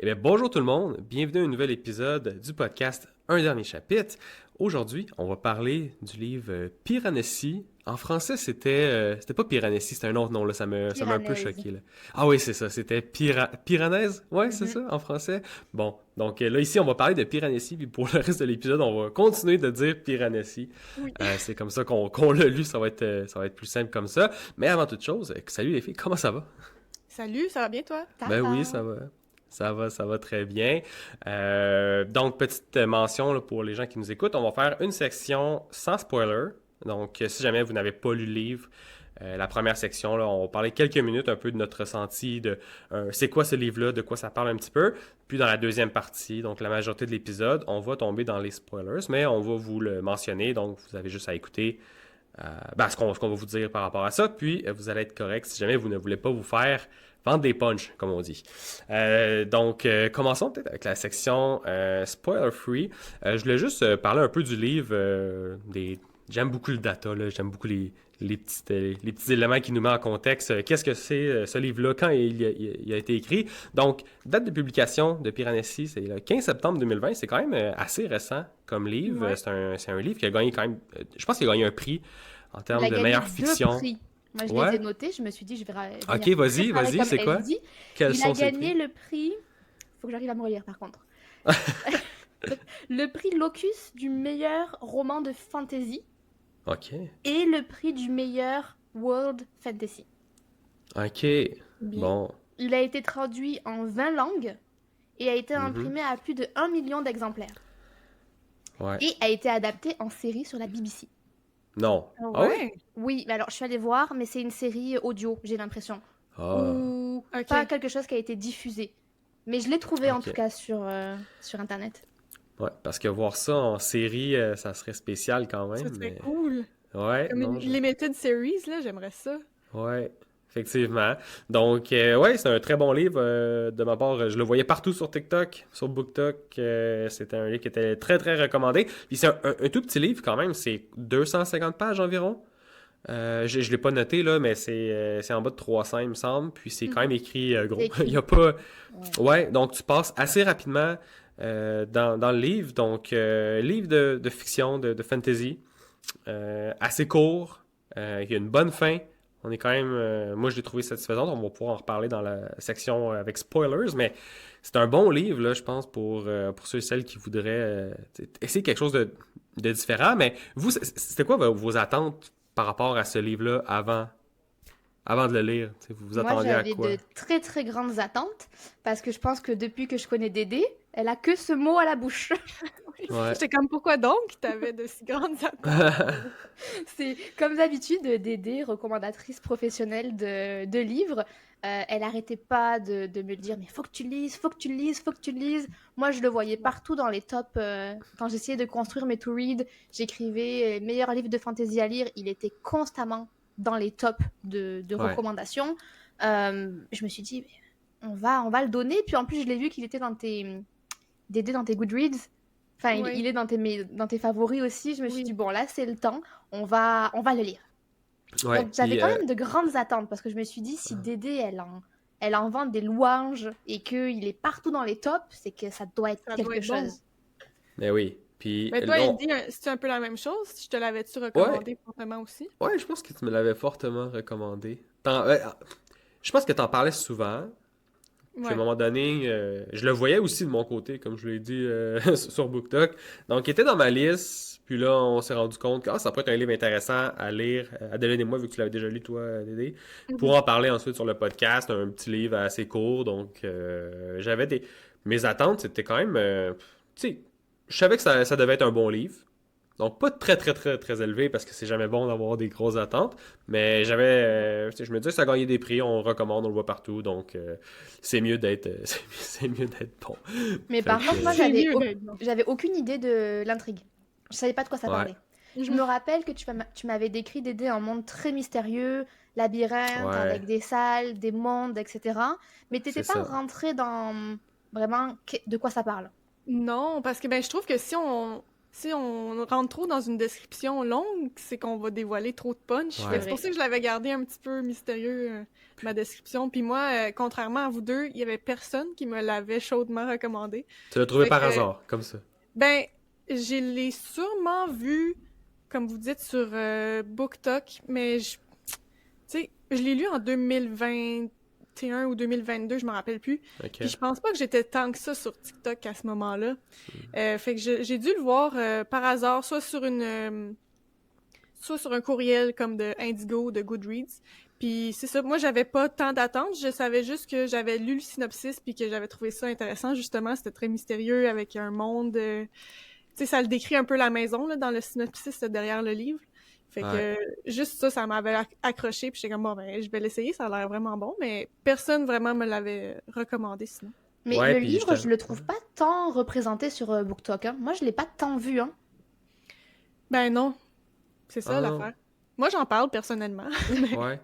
Eh bien, bonjour tout le monde, bienvenue à un nouvel épisode du podcast Un dernier chapitre. Aujourd'hui, on va parler du livre Piranesi. En français, c'était pas Piranesi, c'était un autre nom, là, ça m'a un peu Piranèse. choqué, là. Ah oui, c'est ça, c'était Piranèse? Ouais, c'est Mhm. ça, en français. Bon, donc là, ici, on va parler de Piranesi, puis pour le reste de l'épisode, on va continuer de dire Piranesi. Oui. C'est comme ça qu'on l'a lu, ça va être plus simple comme ça. Mais avant toute chose, salut les filles, comment ça va? Salut, ça va bien toi? Ça Ben oui, va. ça va. Ça va très bien. Donc, petite mention là, pour les gens qui nous écoutent, on va faire une section sans spoiler. Donc, si jamais vous n'avez pas lu le livre, la première section, là, on va parler quelques minutes un peu de notre ressenti, de c'est quoi ce livre-là, de quoi ça parle un petit peu. Puis dans la deuxième partie, donc la majorité de l'épisode, on va tomber dans les spoilers, mais on va vous le mentionner, donc vous avez juste à écouter ce qu'on va vous dire par rapport à ça, puis vous allez être correct si jamais vous ne voulez pas vous faire vendre des punchs, comme on dit. Donc, commençons peut-être avec la section spoiler free. Je voulais juste parler un peu du livre. J'aime beaucoup le data, là. J'aime beaucoup les petits éléments qui nous mettent en contexte. Qu'est-ce que c'est ce livre-là, quand il a été écrit. Donc, date de publication de Piranesi, c'est le 15 septembre 2020. C'est quand même assez récent comme livre. Ouais. C'est un livre qui a gagné quand même, je pense qu'il a gagné un prix en Il termes a de gagné meilleure deux fiction. prix. Moi, je les ai Ouais. notés. Je me suis dit, je vais Ok, venir préparer vas-y, comme c'est quoi? elle dit. Quels Il a sont ces gagné prix? le prix. Faut que j'arrive à me relire par contre. Le prix Locus du meilleur roman de fantasy Ok. et le prix du meilleur world fantasy. Ok. Bien. Bon. Il a été traduit en 20 langues et a été Mhm. imprimé à plus de 1 million d'exemplaires. Ouais. Et a été adapté en série sur la BBC. Non. Ah Ah oui? ouais? Oui, mais alors je suis allée voir, mais c'est une série audio, j'ai l'impression. Ah. Ou pas Ok. quelque chose qui a été diffusé. Mais je l'ai trouvé en tout Ok. cas sur Internet. Ouais, parce que voir ça en série, ça serait spécial quand Ça même, serait mais... cool. Ouais, Comme une non, limited series, là, j'aimerais ça. Ouais, effectivement. Donc, ouais, c'est un très bon livre. De ma part, je le voyais partout sur TikTok, sur BookTok. C'était un livre qui était très, très recommandé. Puis c'est un tout petit livre quand même. C'est 250 pages environ. Je l'ai pas noté, là, mais c'est en bas de 300, il me semble. Puis c'est quand même Mhm. écrit C'est gros. Il y écrit. a pas... Ouais. Ouais, donc tu passes assez rapidement dans le livre. Donc, livre de fiction, de fantasy. Assez court. Il y a une bonne fin. On est quand même. Moi, je l'ai trouvé satisfaisante. On va pouvoir en reparler dans la section avec spoilers, mais c'est un bon livre, là, je pense, pour ceux et celles qui voudraient essayer quelque chose de différent. Mais vous, c'était quoi vos attentes par rapport à ce livre-là avant de le lire? Vous vous Moi, attendiez à j'avais quoi? de très très grandes attentes parce que je pense que depuis que je connais Dédé, elle a que ce mot à la bouche. Oui. Ouais. J'étais comme, pourquoi donc t'avais de si grandes attentes? C'est comme d'habitude, Dédé, recommandatrice professionnelle de livres. Elle arrêtait pas de me dire, mais faut que tu lises, faut que tu lises, faut que tu lises. Moi, je le voyais Ouais. partout dans les tops. Quand j'essayais de construire mes to-read, j'écrivais meilleur livre de fantasy à lire. Il était constamment dans les tops de Ouais. recommandations. Je me suis dit, on va le donner. Puis en plus, je l'ai vu qu'il était Dédé dans tes Goodreads. Enfin, il Oui. est dans tes favoris aussi. Je me suis dit, Oui. bon, là, c'est le temps. On va le lire. Ouais. Donc, j'avais Puis, quand même de grandes attentes parce que je me suis dit, si Dédé, elle en vend des louanges et qu'il est partout dans les tops, c'est que ça doit être Ça doit quelque être bon. chose. mais oui. Puis, Mais toi, non. Andy, c'est un peu la même chose? Je te l'avais-tu Ouais. recommandé fortement aussi? Ouais, je pense que tu me l'avais fortement recommandé. Je pense que t'en parlais souvent. Puis à un Ouais. moment donné, je le voyais aussi de mon côté, comme je l'ai dit sur BookTok. Donc, il était dans ma liste. Puis là, on s'est rendu compte que ça pourrait être un livre intéressant à lire. Adeline et moi, vu que tu l'avais déjà lu, toi, Dédé. Pour Mhm. en parler ensuite sur le podcast. Un petit livre assez court. Donc, j'avais des. Mes attentes, c'était quand même. Tu sais, je savais que ça devait être un bon livre. Donc, pas très, très, très, très élevé parce que c'est jamais bon d'avoir des grosses attentes. Mais tu sais, je me disais, ça a gagné des prix, on le recommande, on le voit partout. Donc, c'est mieux d'être c'est mieux d'être bon. Mais Fait par contre, moi, que, C'est mieux d'être bon. j'avais aucune idée de l'intrigue. Je savais pas de quoi ça ouais, parlait. Je me Mhm. rappelle que tu m'avais décrit Dédé un monde très mystérieux, labyrinthe, ouais, avec des salles, des mondes, etc. Mais c'est t'étais pas ça. rentré dans vraiment de quoi ça parle. Non, parce que ben, je trouve que si on si on rentre trop dans une description longue, c'est qu'on va dévoiler trop de punch. Ouais. C'est pour ça que je l'avais gardé un petit peu mystérieux, ma description. Puis moi, contrairement à vous deux, il y avait personne qui me l'avait chaudement recommandé. Tu l'as trouvé Fait par que, hasard, comme ça. Ben, je l'ai sûrement vu, comme vous dites, sur BookTok, mais tu sais, je l'ai lu en 2021 ou 2022, je me rappelle plus. Ok. Puis je pense pas que j'étais tant que ça sur TikTok à ce moment-là. Fait que j'ai dû le voir par hasard, soit sur un courriel comme de Indigo, de Goodreads. Puis c'est ça, moi j'avais pas tant d'attentes, je savais juste que j'avais lu le synopsis puis que j'avais trouvé ça intéressant. Justement, c'était très mystérieux avec un monde... tu sais, ça le décrit un peu la maison là, dans le synopsis derrière le livre. Fait que juste ça m'avait accroché puis j'étais comme bon ben je vais l'essayer, ça a l'air vraiment bon, mais personne vraiment me l'avait recommandé sinon. Mais Ouais, le puis livre, je le trouve pas tant représenté sur BookTok. Hein. Moi, je l'ai pas tant vu. Hein. Ben non, c'est ça Ah non. l'affaire. Moi j'en parle personnellement. Ouais.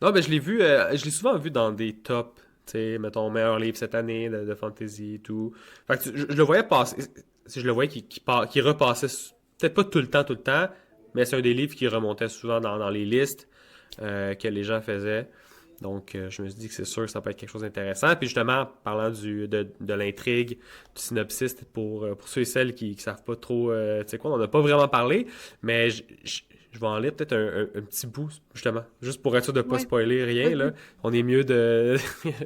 Non, ben je l'ai vu, je l'ai souvent vu dans des tops, tu sais, mettons, meilleur livre cette année de fantasy et tout. Fait que je le voyais passer, je le voyais qui repassait, peut-être pas tout le temps, mais c'est un des livres qui remontait souvent dans les listes que les gens faisaient. Donc, je me suis dit que c'est sûr que ça peut être quelque chose d'intéressant. Puis justement, parlant de l'intrigue, du synopsis, pour ceux et celles qui savent pas trop, tu sais quoi, on n'en a pas vraiment parlé, mais je vais en lire peut-être un petit bout, justement, juste pour être sûr de pas Ouais. spoiler rien, là. On est mieux de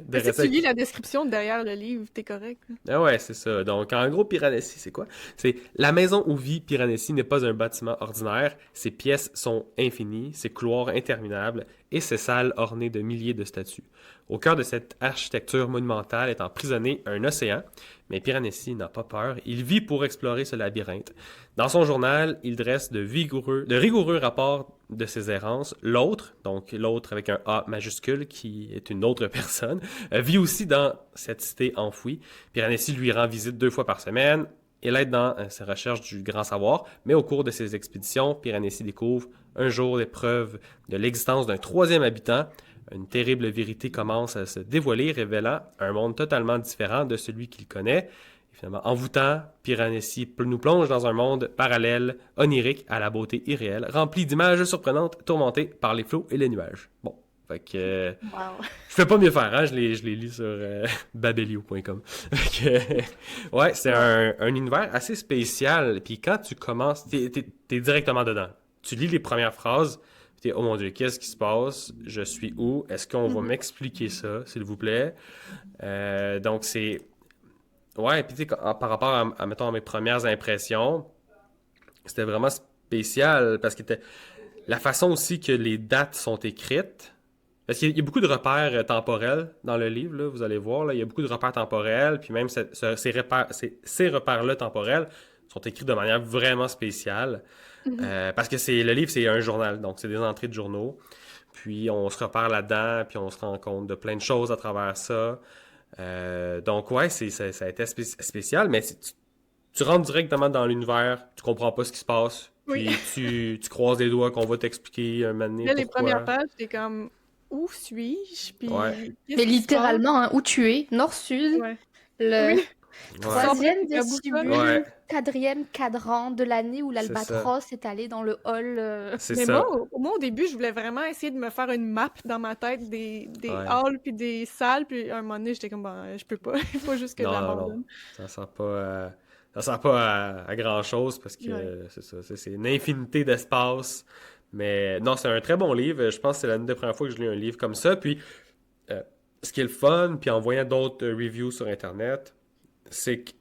Mais si rester tu lis la description derrière le livre, t'es correct. Là. Ah ouais, c'est ça. Donc, en gros, Piranesi, c'est quoi? C'est la maison où vit Piranesi n'est pas un bâtiment ordinaire. Ses pièces sont infinies, ses couloirs interminables et ses salles ornées de milliers de statues. Au cœur de cette architecture monumentale est emprisonné un océan, mais Piranesi n'a pas peur. Il vit pour explorer ce labyrinthe. Dans son journal, il dresse de rigoureux rapports de ses errances. L'autre, donc l'autre avec un A majuscule, qui est une autre personne, vit aussi dans cette cité enfouie. Piranesi lui rend visite 2 fois par semaine et l'aide dans ses recherches du grand savoir. Mais au cours de ses expéditions, Piranesi découvre un jour des preuves de l'existence d'un troisième habitant. Une terrible vérité commence à se dévoiler, révélant un monde totalement différent de celui qu'il connaît. Et finalement, envoûtant, Piranesi nous plonge dans un monde parallèle, onirique, à la beauté irréelle, rempli d'images surprenantes, tourmenté par les flots et les nuages. Bon, fait que Wow. je fais pas mieux faire, hein? Je l'ai lu sur babelio.com. Ouais, c'est un univers assez spécial. Puis quand tu commences, t'es directement dedans. Tu lis les premières phrases, puis t'es, oh mon Dieu, qu'est-ce qui se passe? Je suis où? Est-ce qu'on va m'expliquer ça, s'il vous plaît? Donc c'est... Ouais, puis tu sais, par rapport mettons, à mes premières impressions, c'était vraiment spécial parce que la façon aussi que les dates sont écrites, parce qu'il y a beaucoup de repères temporels dans le livre, là, vous allez voir, là, il y a beaucoup de repères temporels, puis même ces repères-là temporels sont écrits de manière vraiment spéciale, parce que le livre, c'est un journal, donc c'est des entrées de journaux, puis on se repère là-dedans, puis on se rend compte de plein de choses à travers ça. Donc ouais, ça a été spécial, mais tu rentres directement dans l'univers, tu comprends pas ce qui se passe, puis tu croises les doigts qu'on va t'expliquer un moment donné Là, les pourquoi. premières pages, t'es comme où suis-je? Puis Ouais. qu'est-ce Mais qui se littéralement, hein, où tu es, nord-sud, passe? Ouais. le Oui. troisième Ouais. vestibule, Ouais. quatrième cadran de l'année où C'est l'albatros est allé dans le hall. C'est Mais ça. moi, au début, je voulais vraiment essayer de me faire une map dans ma tête des Ouais. halls puis des salles. Puis à un moment donné, j'étais comme, ben, je peux pas. Il faut juste que Non, non, j'abandonne. non. Ça sert pas à grand-chose parce que Ouais. c'est ça. C'est une infinité d'espace. Mais non, c'est un très bon livre. Je pense que c'est la première fois que je lis un livre comme ça. Puis, ce qui est le fun, puis en voyant d'autres reviews sur Internet, c'est que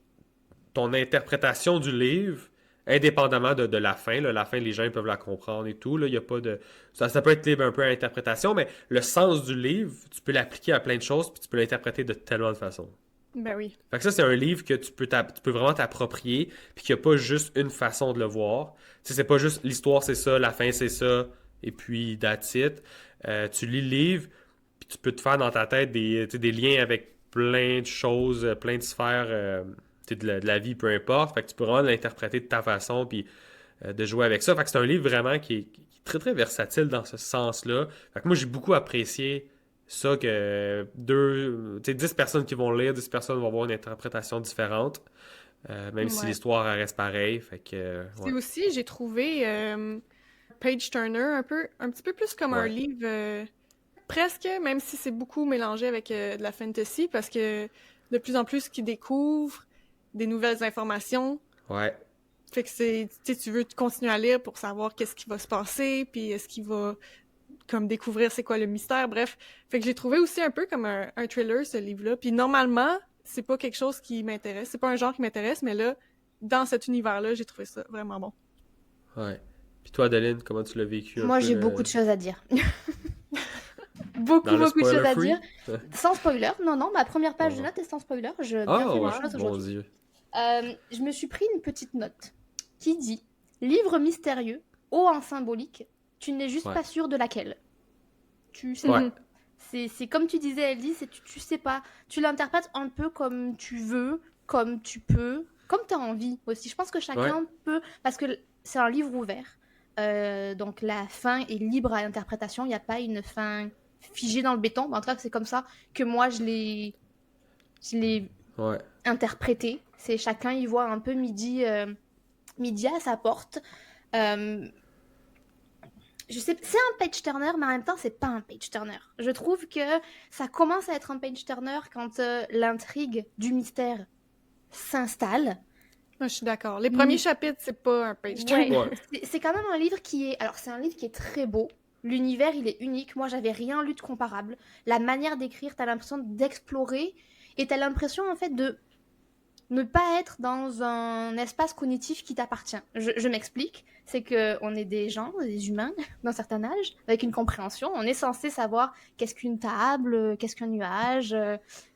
ton interprétation du livre, indépendamment de la fin, là, la fin, les gens peuvent la comprendre et tout, là, y a pas de... Ça peut être libre un peu à l'interprétation, mais le sens du livre, tu peux l'appliquer à plein de choses, puis tu peux l'interpréter de tellement de façons. Ben oui. Fait que ça, c'est un livre que tu peux vraiment t'approprier, puis qu'il n'y a pas juste une façon de le voir. Tu sais, c'est pas juste l'histoire, c'est ça, la fin, c'est ça, et puis that's it. Tu lis le livre, puis tu peux te faire dans ta tête tu sais, des liens avec plein de choses, plein de sphères tu sais, de la vie, peu importe. Fait que tu peux vraiment l'interpréter de ta façon, puis de jouer avec ça. Fait que c'est un livre vraiment qui est très, très versatile dans ce sens-là. Fait que moi, j'ai beaucoup apprécié ça que tu sais, 10 personnes qui vont le lire, 10 personnes vont avoir une interprétation différente. même si Ouais. l'histoire elle reste pareille. Fait que, C'est ouais. aussi, j'ai trouvé Page Turner un petit peu plus comme un Ouais. livre presque, même si c'est beaucoup mélangé avec de la fantasy, parce que de plus en plus qu'ils découvrent des nouvelles informations. Ouais. Fait que c'est, tu sais, tu veux continuer à lire pour savoir qu'est-ce qui va se passer, puis est-ce qu'il va comme découvrir c'est quoi le mystère, bref. Fait que j'ai trouvé aussi un peu comme un thriller, ce livre-là. Puis normalement, c'est pas quelque chose qui m'intéresse, c'est pas un genre qui m'intéresse, mais là, dans cet univers-là, j'ai trouvé ça vraiment bon. Ouais. Puis toi, Adeline, comment tu l'as vécu un Moi, peu j'ai beaucoup de choses à dire. Beaucoup, dans le beaucoup de choses spoiler à dire. free? Sans spoiler, non, non, ma première page de Oh. notes est sans spoiler. Je bien Ah fait les ouais, choses mon aujourd'hui. Dieu. Je me suis pris une petite note qui dit livre mystérieux, haut en symbolique, tu n'es juste Ouais. pas sûr de laquelle. Tu sais Ouais. pas. C'est comme tu disais, Ellie, tu sais pas. Tu l'interprètes un peu comme tu veux, comme tu peux, comme tu as envie aussi. Je pense que Ouais. chacun peut, parce que c'est un livre ouvert. Donc la fin est libre à interprétation. Il n'y a pas une fin figée dans le béton. En tout cas, c'est comme ça que moi je l'ai Ouais. interprété. C'est chacun y voit un peu midi à sa porte. Euh, je sais, c'est un page turner, mais en même temps, c'est pas un page turner. Je trouve que ça commence à être un page turner quand l'intrigue du mystère s'installe. Moi, je suis d'accord. Les premiers Mm. chapitres, c'est pas un page Ouais, turner. Ouais. c'est quand même un livre qui est. Alors, c'est un livre qui est très beau. L'univers, il est unique. Moi, j'avais rien lu de comparable. La manière d'écrire, t'as l'impression d'explorer et t'as l'impression, en fait, de ne pas être dans un espace cognitif qui t'appartient. Je m'explique. C'est que on est des gens, des humains, d'un certain âge, avec une compréhension. On est censé savoir qu'est-ce qu'une table, qu'est-ce qu'un nuage,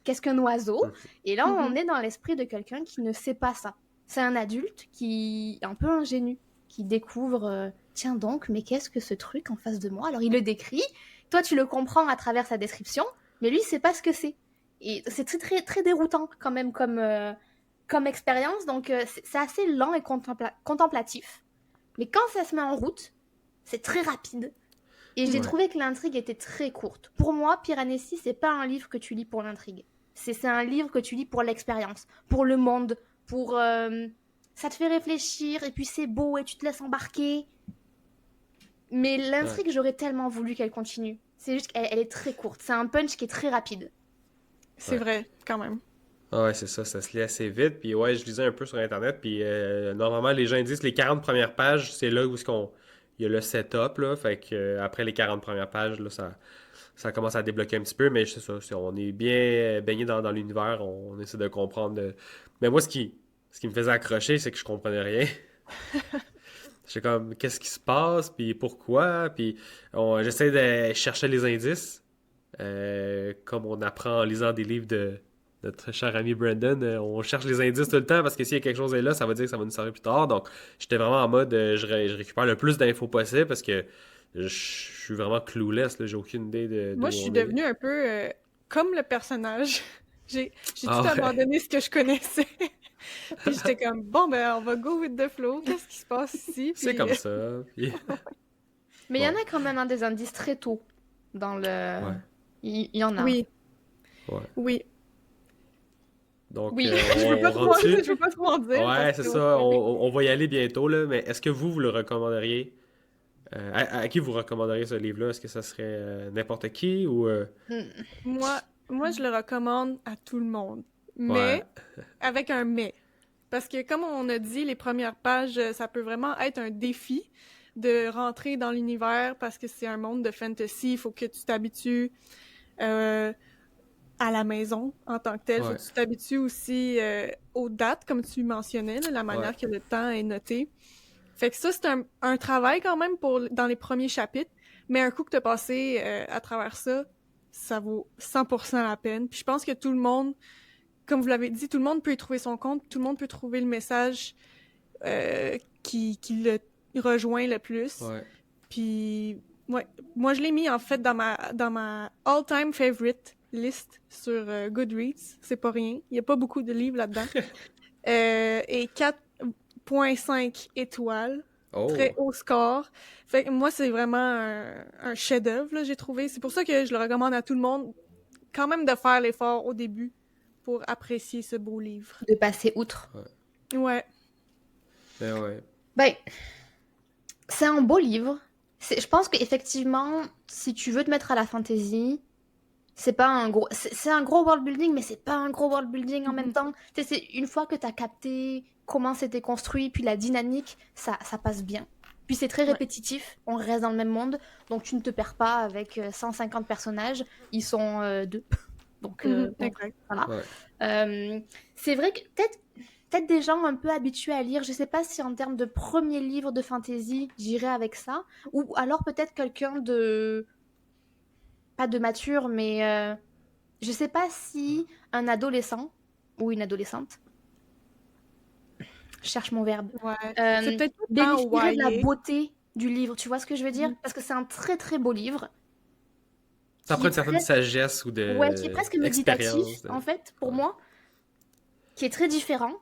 qu'est-ce qu'un oiseau. Et là, on est dans l'esprit de quelqu'un qui ne sait pas ça. C'est un adulte qui est un peu ingénu, qui découvre, tiens donc, mais qu'est-ce que ce truc en face de moi? Alors il le décrit, toi tu le comprends à travers sa description, mais lui il sait pas ce que c'est. Et c'est très, très, très déroutant quand même comme expérience, donc c'est assez lent et contemplatif. Mais quand ça se met en route, c'est très rapide. Et j'ai Ouais. trouvé que l'intrigue était très courte. Pour moi, Piranesi, c'est pas un livre que tu lis pour l'intrigue. C'est un livre que tu lis pour l'expérience, pour le monde, pour... ça te fait réfléchir, et puis c'est beau, et tu te laisses embarquer. Mais l'intrigue, j'aurais tellement voulu qu'elle continue. C'est juste qu'elle est très courte. C'est un punch qui est très rapide. C'est Ouais. vrai, quand même. Ah ouais, c'est ça se lit assez vite. Puis ouais, je lisais un peu sur Internet. Puis normalement, les gens disent que les 40 premières pages, c'est là où il y a le setup. Là, fait que après les 40 premières pages, là, ça commence à débloquer un petit peu. Mais c'est ça, on est bien baigné dans l'univers. On essaie de comprendre. Mais moi, ce qui me faisait accrocher, c'est que je comprenais rien. J'étais comme, qu'est-ce qui se passe? Puis pourquoi? Puis j'essaie de chercher les indices. Comme on apprend en lisant des livres de notre cher ami Brandon, on cherche les indices tout le temps parce que s'il y a quelque chose est là, ça veut dire que ça va nous servir plus tard. Donc, j'étais vraiment en mode, je récupère le plus d'infos possible parce que je suis vraiment clueless, là, j'ai aucune idée d'où Moi, je suis on est. devenue un peu comme le personnage. J'ai tout Ah ouais, abandonné ce que je connaissais. Puis j'étais comme, bon, ben, on va go with the flow. Qu'est-ce qui se passe ici? c'est Puis comme ça. Puis, Mais il y en ouais, a quand même des indices très tôt dans le... ouais, Il y en a. oui, ouais. oui. Donc, Oui. Je veux on pas trop, rentre dessus. je veux pas trop en dire Ouais, parce c'est que ça, on va y aller bientôt, là. Mais est-ce que vous le recommanderiez? À qui vous recommanderiez ce livre-là? Est-ce que ça serait n'importe qui ou... Mm. moi, je le recommande à tout le monde. Ouais, Mais, avec un mais. Parce que, comme on a dit, les premières pages, ça peut vraiment être un défi de rentrer dans l'univers parce que c'est un monde de fantasy. Il faut que tu t'habitues euh, à la maison en tant que tel. Il faut ouais, que tu t'habitues aussi aux dates, comme tu mentionnais, là, la ouais, manière que le temps est noté. Fait que ça, c'est un travail quand même dans les premiers chapitres. Mais un coup que tu as passé à travers ça, ça vaut 100% la peine. Puis je pense que tout le monde, comme vous l'avez dit, tout le monde peut y trouver son compte, tout le monde peut trouver le message qui le rejoint le plus. ouais. Puis, ouais, moi je l'ai mis en fait dans ma all-time favorite list sur Goodreads. C'est pas rien. Il y a pas beaucoup de livres là-dedans. Et 4,5 étoiles. Oh, Très haut score. Fait que moi, c'est vraiment un chef-d'œuvre, là, j'ai trouvé. C'est pour ça que je le recommande à tout le monde, quand même de faire l'effort au début pour apprécier ce beau livre. De passer outre. ouais. Ouais. Ben ouais. Ben, c'est un beau livre. Je pense qu'effectivement, si tu veux te mettre à la fantasy, c'est pas un gros... C'est un gros world building, mais c'est pas un gros world building en même temps. Tu sais, c'est une fois que t'as capté comment c'était construit, puis la dynamique, ça passe bien. Puis c'est très Ouais. répétitif, on reste dans le même monde, donc tu ne te perds pas avec 150 personnages, ils sont deux. Donc, bon, Exact. voilà. Ouais. C'est vrai que peut-être des gens un peu habitués à lire, je sais pas si en termes de premier livre de fantasy, j'irais avec ça, ou alors peut-être quelqu'un de... pas de mature, mais je sais pas si un adolescent ou une adolescente, je cherche mon verbe, Ouais. C'est peut-être pas tant bénéficierait de la YA. beauté du livre, tu vois ce que je veux dire? Mhm. Parce que c'est un très très beau livre, Ça qui prend est une certaine presque, sagesse ou ouais, qui est presque méditatif, d'expérience. en fait, pour Ouais. moi, qui est très différent.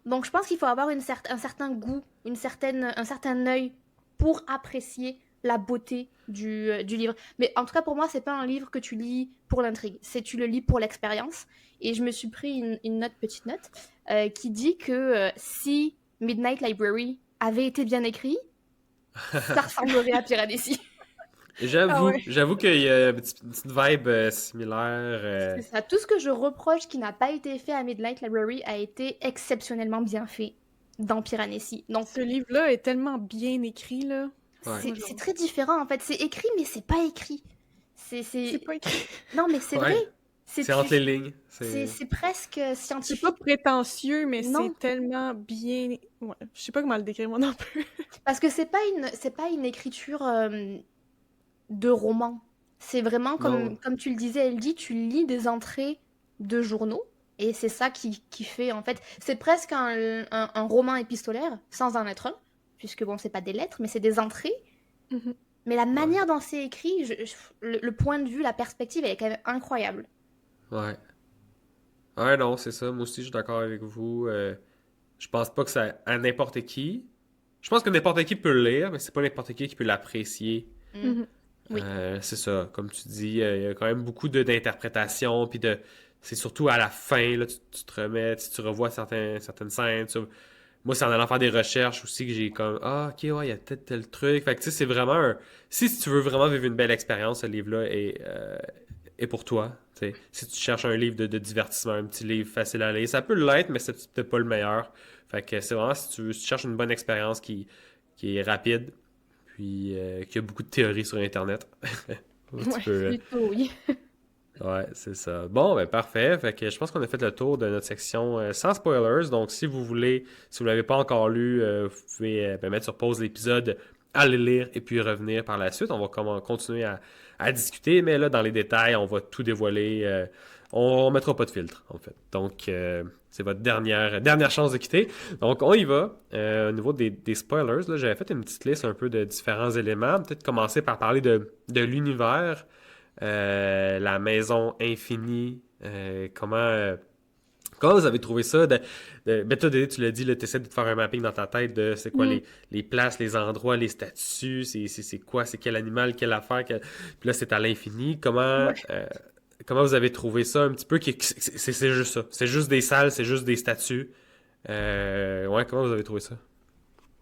Donc je pense qu'il faut avoir un certain goût, un certain œil pour apprécier la beauté du livre. Mais en tout cas, pour moi, c'est pas un livre que tu lis pour l'intrigue. Tu le lis pour l'expérience. Et je me suis pris une petite note, qui dit que si Midnight Library avait été bien écrit, ça ressemblerait à Piranesi. Ah ouais. J'avoue qu'il y a une petite vibe similaire. C'est ça. Tout ce que je reproche qui n'a pas été fait à Midnight Library a été exceptionnellement bien fait dans Piranesi. Donc, Ce livre-là est tellement bien écrit, là. Ouais. Moi, je- c'est très différent en fait. C'est écrit, mais c'est pas écrit. C'est pas écrit. Non, mais c'est Ouais. vrai. C'est entre les lignes. C'est presque C'est scientifique. pas prétentieux, mais Non, c'est tellement bien... Ouais, je sais pas comment le décrire, moi non plus. parce que c'est pas une écriture de roman. C'est vraiment Non. comme tu le disais, elle dit, tu lis des entrées de journaux. Et c'est ça qui fait, en fait, c'est presque un roman épistolaire, sans en être un, puisque bon, c'est pas des lettres, mais c'est des entrées. Mhm. Mais la manière dont c'est écrit, le point de vue, la perspective, elle est quand même incroyable. Ouais. Ouais, non, c'est ça. Moi aussi, je suis d'accord avec vous. Je pense pas que ça à n'importe qui. Je pense que n'importe qui peut le lire, mais c'est pas n'importe qui peut l'apprécier. Mm. Mhm. Oui. C'est ça, comme tu dis, il y a quand même beaucoup d'interprétations, puis c'est surtout à la fin, là, tu te remets, tu revois certaines scènes. Moi, c'est en allant faire des recherches aussi que j'ai comme, ah, ok, ouais, il y a peut-être tel truc. Fait que, tu sais, c'est vraiment si tu veux vraiment vivre une belle expérience, ce livre-là est pour toi. Tu sais. Si tu cherches un livre de divertissement, un petit livre facile à lire, ça peut l'être, mais c'est peut-être pas le meilleur. Fait que c'est vraiment si tu cherches une bonne expérience qui est rapide, puis qui a beaucoup de théories sur Internet. Tu Ouais, peux, plutôt, oui. ouais, c'est ça. Bon, ben parfait. Fait que je pense qu'on a fait le tour de notre section sans spoilers. Donc, si vous voulez, si vous l'avez pas encore lu, vous pouvez mettre sur pause l'épisode, aller lire et puis revenir par la suite. On va continuer à discuter, mais là, dans les détails, on va tout dévoiler. On mettra pas de filtre, en fait. Donc, c'est votre dernière chance de quitter. Donc, on y va. Au niveau des spoilers, là, j'avais fait une petite liste un peu de différents éléments. Peut-être commencer par parler de l'univers. La maison infinie, comment vous avez trouvé ça? Ben toi, Dédé, tu l'as dit, tu essaies de te faire un mapping dans ta tête de c'est quoi Mhm. les places, les endroits, les statues, c'est quoi, c'est quel animal, quelle affaire, puis là, c'est à l'infini. Ouais. Comment vous avez trouvé ça un petit peu? C'est juste ça. C'est juste des salles, c'est juste des statues. Ouais, comment vous avez trouvé ça?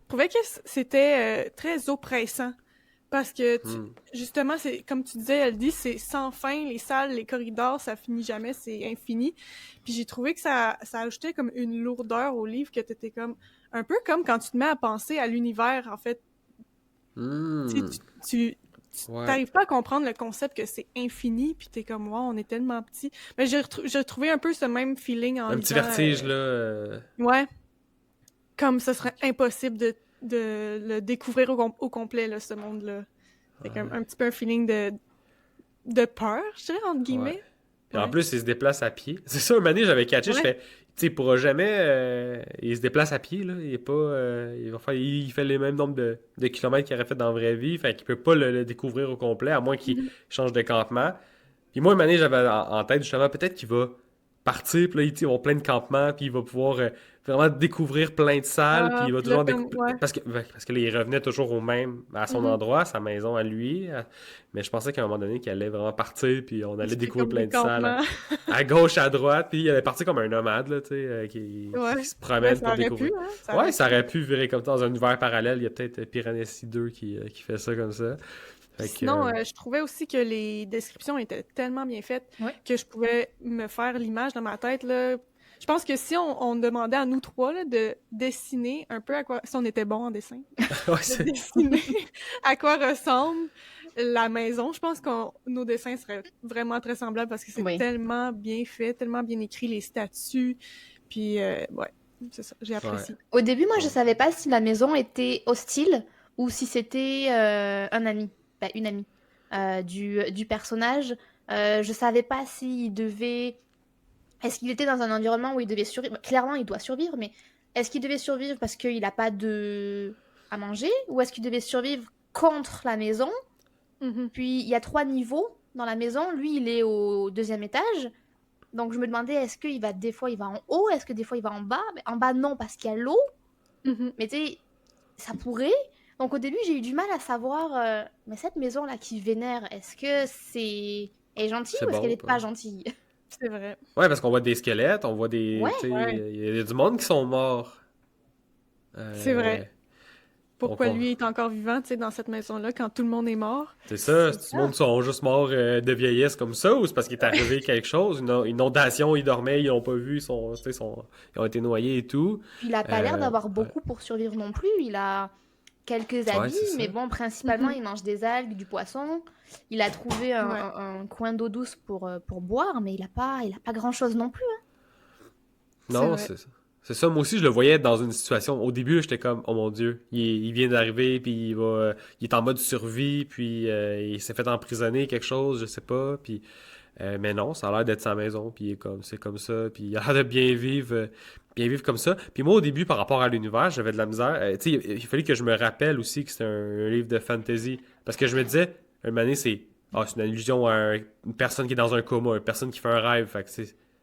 Je trouvais que c'était très oppressant. Parce que, Hmm. justement, c'est comme tu disais, elle dit, c'est sans fin, les salles, les corridors, ça finit jamais, c'est infini. Puis j'ai trouvé que ça ajoutait comme une lourdeur au livre que t'étais comme, un peu comme quand tu te mets à penser à l'univers, en fait. Tu sais, Hmm. tu Ouais. t'arrives pas à comprendre le concept que c'est infini, puis t'es comme, wow, on est tellement petit. Mais j'ai retrouvé un peu ce même feeling en Un petit lisant. vertige, là. Ouais, comme ce serait impossible de le découvrir au complet, là, ce monde-là. C'est comme un petit peu un feeling de peur, je dirais, entre Ouais. guillemets. Puis en Ouais. plus, il se déplace à pied. C'est ça, un moment donné, j'avais catché, je Ouais. fais, tu sais, il pourra jamais. Il se déplace à pied, là. Il est pas. Il fait les mêmes nombres de kilomètres qu'il aurait fait dans la vraie vie. Fait qu'il peut pas le découvrir au complet, à moins qu'il Mhm. change de campement. Puis moi, un moment donné, j'avais en tête, justement, peut-être qu'il va partir, puis là, ils ont plein de campements, puis il va pouvoir vraiment découvrir plein de salles, puis il va Puis là, toujours comme, ouais. parce que là, il revenait toujours à son Mhm. endroit, à sa maison à lui, mais je pensais qu'à un moment donné, qu'il allait vraiment partir, puis on allait C'était découvrir comme plein des de salles campements. à gauche, à droite, puis il allait partir comme un nomade, là, tu sais, Ouais. qui se Ben, promène ça pour aurait découvrir. pu, hein? Ça Ouais, aurait ça pu. aurait pu virer comme ça dans un univers parallèle, il y a peut-être Piranesi 2 qui fait ça comme ça. Puis Fait que, sinon, je trouvais aussi que les descriptions étaient tellement bien faites Ouais. que je pouvais me faire l'image dans ma tête, là. Je pense que si on demandait à nous trois là, de dessiner un peu à quoi... Si on était bon en dessin, ouais, de dessiner à quoi ressemble la maison, je pense que nos dessins seraient vraiment très semblables parce que c'est Oui. tellement bien fait, tellement bien écrit, les statues. Puis, ouais, c'est ça, j'ai apprécié. Au début, moi, je Ouais. savais pas si la maison était hostile ou si c'était un ami, une amie du personnage. Je savais pas s'il devait... Est-ce qu'il était dans un environnement où il devait survivre? Clairement, il doit survivre, mais est-ce qu'il devait survivre parce qu'il n'a pas de... à manger? Ou est-ce qu'il devait survivre contre la maison? Mhm. Puis, il y a 3 niveaux dans la maison. Lui, il est au 2e étage. Donc, je me demandais, est-ce qu'il va des fois, il va en haut? Est-ce que des fois, il va en bas? Mais en bas, non, parce qu'il y a l'eau. Mhm. Mais tu sais, ça pourrait. Donc, au début, j'ai eu du mal à savoir, mais cette maison-là qui vénère, est-ce que c'est... Elle est gentille C'est ou est-ce bon qu'elle ou est pas? pas gentille? C'est vrai. Ouais, parce qu'on voit des squelettes, on voit des. Ouais. Tu sais, Ouais. il y a du monde qui sont morts. C'est vrai. Pourquoi donc, lui est encore vivant, tu sais, dans cette maison-là, quand tout le monde est mort? c'est ça, C'est si tout ça. le monde sont juste morts de vieillesse comme ça, ou c'est parce qu'il est arrivé quelque chose, une inondation, ils dormaient, ils l'ont pas vu, tu sais, ils ont été noyés et tout. Puis il a pas l'air d'avoir Ouais, beaucoup pour survivre non plus. Il a quelques ouais, habits, c'est ça. mais bon, principalement, Mhm. il mange des algues, du poisson. Il a trouvé Ouais. un coin d'eau douce pour boire, mais il a pas grand-chose non plus. C'est Non, vrai. c'est ça. Moi aussi, je le voyais dans une situation. Au début, j'étais comme, oh mon Dieu, il vient d'arriver, puis il est en mode survie, puis il s'est fait emprisonner quelque chose, je sais pas, puis mais non, ça a l'air d'être sa maison, puis c'est comme ça, puis il a l'air de bien vivre comme ça. Puis moi, au début, par rapport à l'univers, j'avais de la misère. Tu sais, il fallait que je me rappelle aussi que c'était un livre de fantasy, parce que je me disais, un moment donné, c'est une allusion à une personne qui est dans un coma, une personne qui fait un rêve, fait que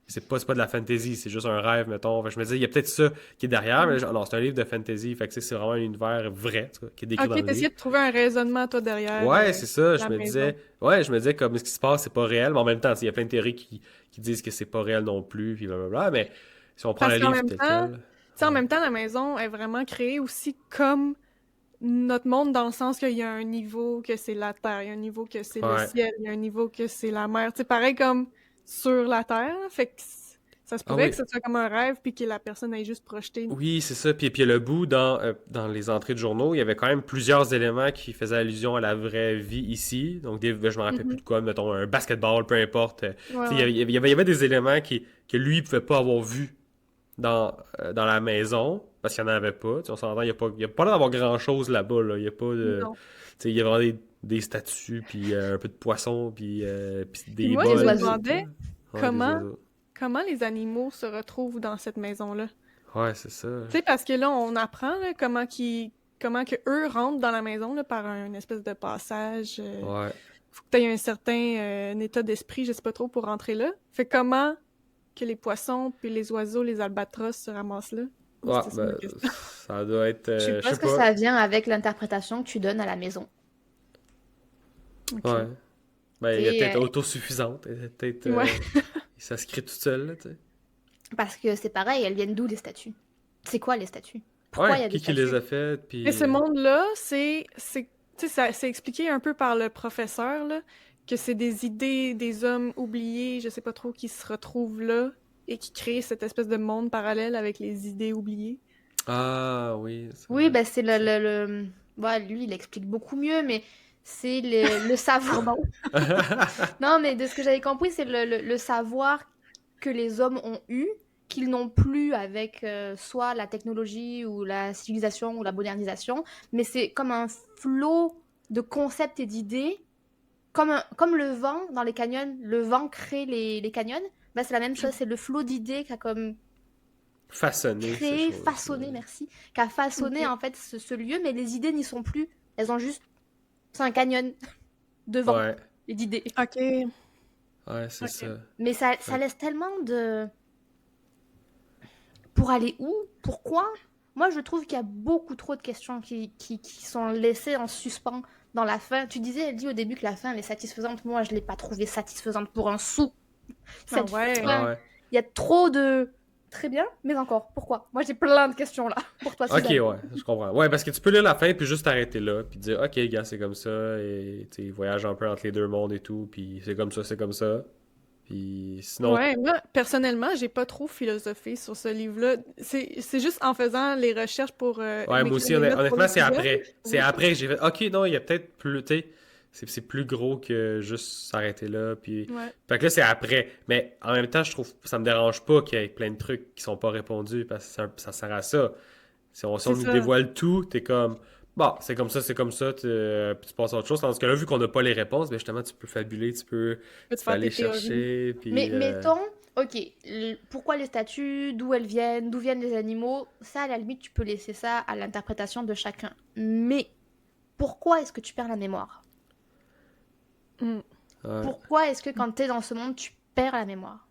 c'est pas de la fantasy, c'est juste un rêve, mettons. Fait que je me disais, il y a peut-être ça qui est derrière, mais non, c'est un livre de fantasy, fait que c'est vraiment un univers vrai, en tout cas, qui est décrit dans Ok, le t'essayais livre. de trouver un raisonnement, toi, derrière Ouais, c'est ça, la maison. je me disais comme ce qui se passe, c'est pas réel, mais en même temps, il y a plein de théories qui disent que c'est pas réel non plus, puis blablabla, mais si on prend Parce le qu'en livre même tel temps, quel, tu sais, en ouais. même temps, la maison est vraiment créée aussi comme notre monde, dans le sens qu'il y a un niveau que c'est la terre, il y a un niveau que c'est le Ouais. ciel, il y a un niveau que c'est la mer. Tu sais, pareil comme sur la terre, là. Fait que ça se Ah pourrait oui, que ce soit comme un rêve, puis que la personne ait juste projeté. oui, c'est ça, puis le bout dans les entrées de journaux, il y avait quand même plusieurs éléments qui faisaient allusion à la vraie vie ici, donc je me rappelle plus Mhm. de quoi, mettons un basketball, peu importe. Ouais, Tu sais, ouais. il y avait des éléments que lui pouvait pas avoir vus dans la maison, parce qu'il n'y en avait pas. Tu sais, on s'entend, il y a pas l'air d'avoir grand-chose là-bas. Là. Il y a pas de. Non. Tu sais, il y a vraiment des statues, puis un peu de poissons, puis Puis des moi, je Des me bols. oiseaux. Puis, demandais ouais, des comment, oiseaux. comment les animaux se retrouvent dans cette maison-là. Ouais, c'est ça. Tu sais, parce que là, on apprend là, comment que eux rentrent dans la maison là, par un espèce de passage. Ouais. Faut que tu aies un certain un état d'esprit, je sais pas trop, pour rentrer là. Fait comment que les poissons, puis les oiseaux, les albatros se ramassent là? Ouais, C'était ça ma question. ça doit être. Je Je sais suppose que pas. ça vient avec l'interprétation que tu donnes à la maison. Ok. Ouais. Ben, il est Et, peut-être autosuffisante. Elle est peut-être. Ouais. Ça se crée toute seule, là, tu sais. parce que c'est pareil, elles viennent d'où les statues? C'est quoi les statues? Pourquoi il y Ouais, a des qui les statues? a faites, puis. Mais ce monde-là, tu sais, c'est expliqué un peu par le professeur, là, que c'est des idées des hommes oubliés, je sais pas trop, qui se retrouvent là et qui créent cette espèce de monde parallèle avec les idées oubliées. Ah, oui, c'est Oui, vrai. bah c'est ouais, lui, il explique beaucoup mieux, mais c'est le savoir. Pardon. Non, mais de ce que j'avais compris, c'est le savoir que les hommes ont eu, qu'ils n'ont plus avec soit la technologie ou la civilisation ou la modernisation, mais c'est comme un flot de concepts et d'idées, comme le vent dans les canyons, le vent crée les canyons, bah, c'est la même chose, c'est le flot d'idées qui a comme Façonner ces créé, choses. façonné, merci, qui a façonné Ok. en fait ce lieu, mais les idées n'y sont plus, elles ont juste, c'est un canyon de vent Ouais. et d'idées. Ok. Ouais, c'est Ok. ça. Mais ça Ouais. laisse tellement de... Pour aller où? Pourquoi? Moi, je trouve qu'il y a beaucoup trop de questions qui sont laissées en suspens dans la fin. Tu disais, elle dit au début que la fin, elle est satisfaisante. Moi, je l'ai pas trouvée satisfaisante pour un sou. Ah Cette ouais. Ah fin, ouais. il y a trop de... Très bien, mais encore, pourquoi? Moi, j'ai plein de questions là, pour toi, Ok, Suzanne. ouais, je comprends. Ouais, parce que tu peux lire la fin puis juste t'arrêter là, puis dire, ok, gars, c'est comme ça, et tu sais, voyage un peu entre les deux mondes et tout, puis c'est comme ça. Puis sinon, Ouais, moi, personnellement, j'ai pas trop philosophé sur ce livre-là. C'est juste en faisant les recherches pour ouais, moi m'écrire aussi, des notes pour honnêtement, c'est l'épisode. après. C'est après que j'ai fait, ok, non, il y a peut-être plus, tu sais, c'est plus gros que juste s'arrêter là, puis... Ouais, Fait que là, c'est après. Mais en même temps, je trouve, ça me dérange pas qu'il y ait plein de trucs qui sont pas répondus, parce que ça sert à ça. Si on c'est nous ça. dévoile tout, t'es comme, bon, c'est comme ça, puis tu passes à autre chose. Tandis que là, vu qu'on n'a pas les réponses, ben justement, tu peux fabuler, Tu peux te tu peux faire aller tes théories. chercher, Mais puis... mettons, ok, pourquoi les statues, d'où viennent les animaux, ça, à la limite, tu peux laisser ça à l'interprétation de chacun. Mais pourquoi est-ce que tu perds la mémoire? Hmm. ouais, Pourquoi est-ce que quand t'es dans ce monde, tu perds la mémoire?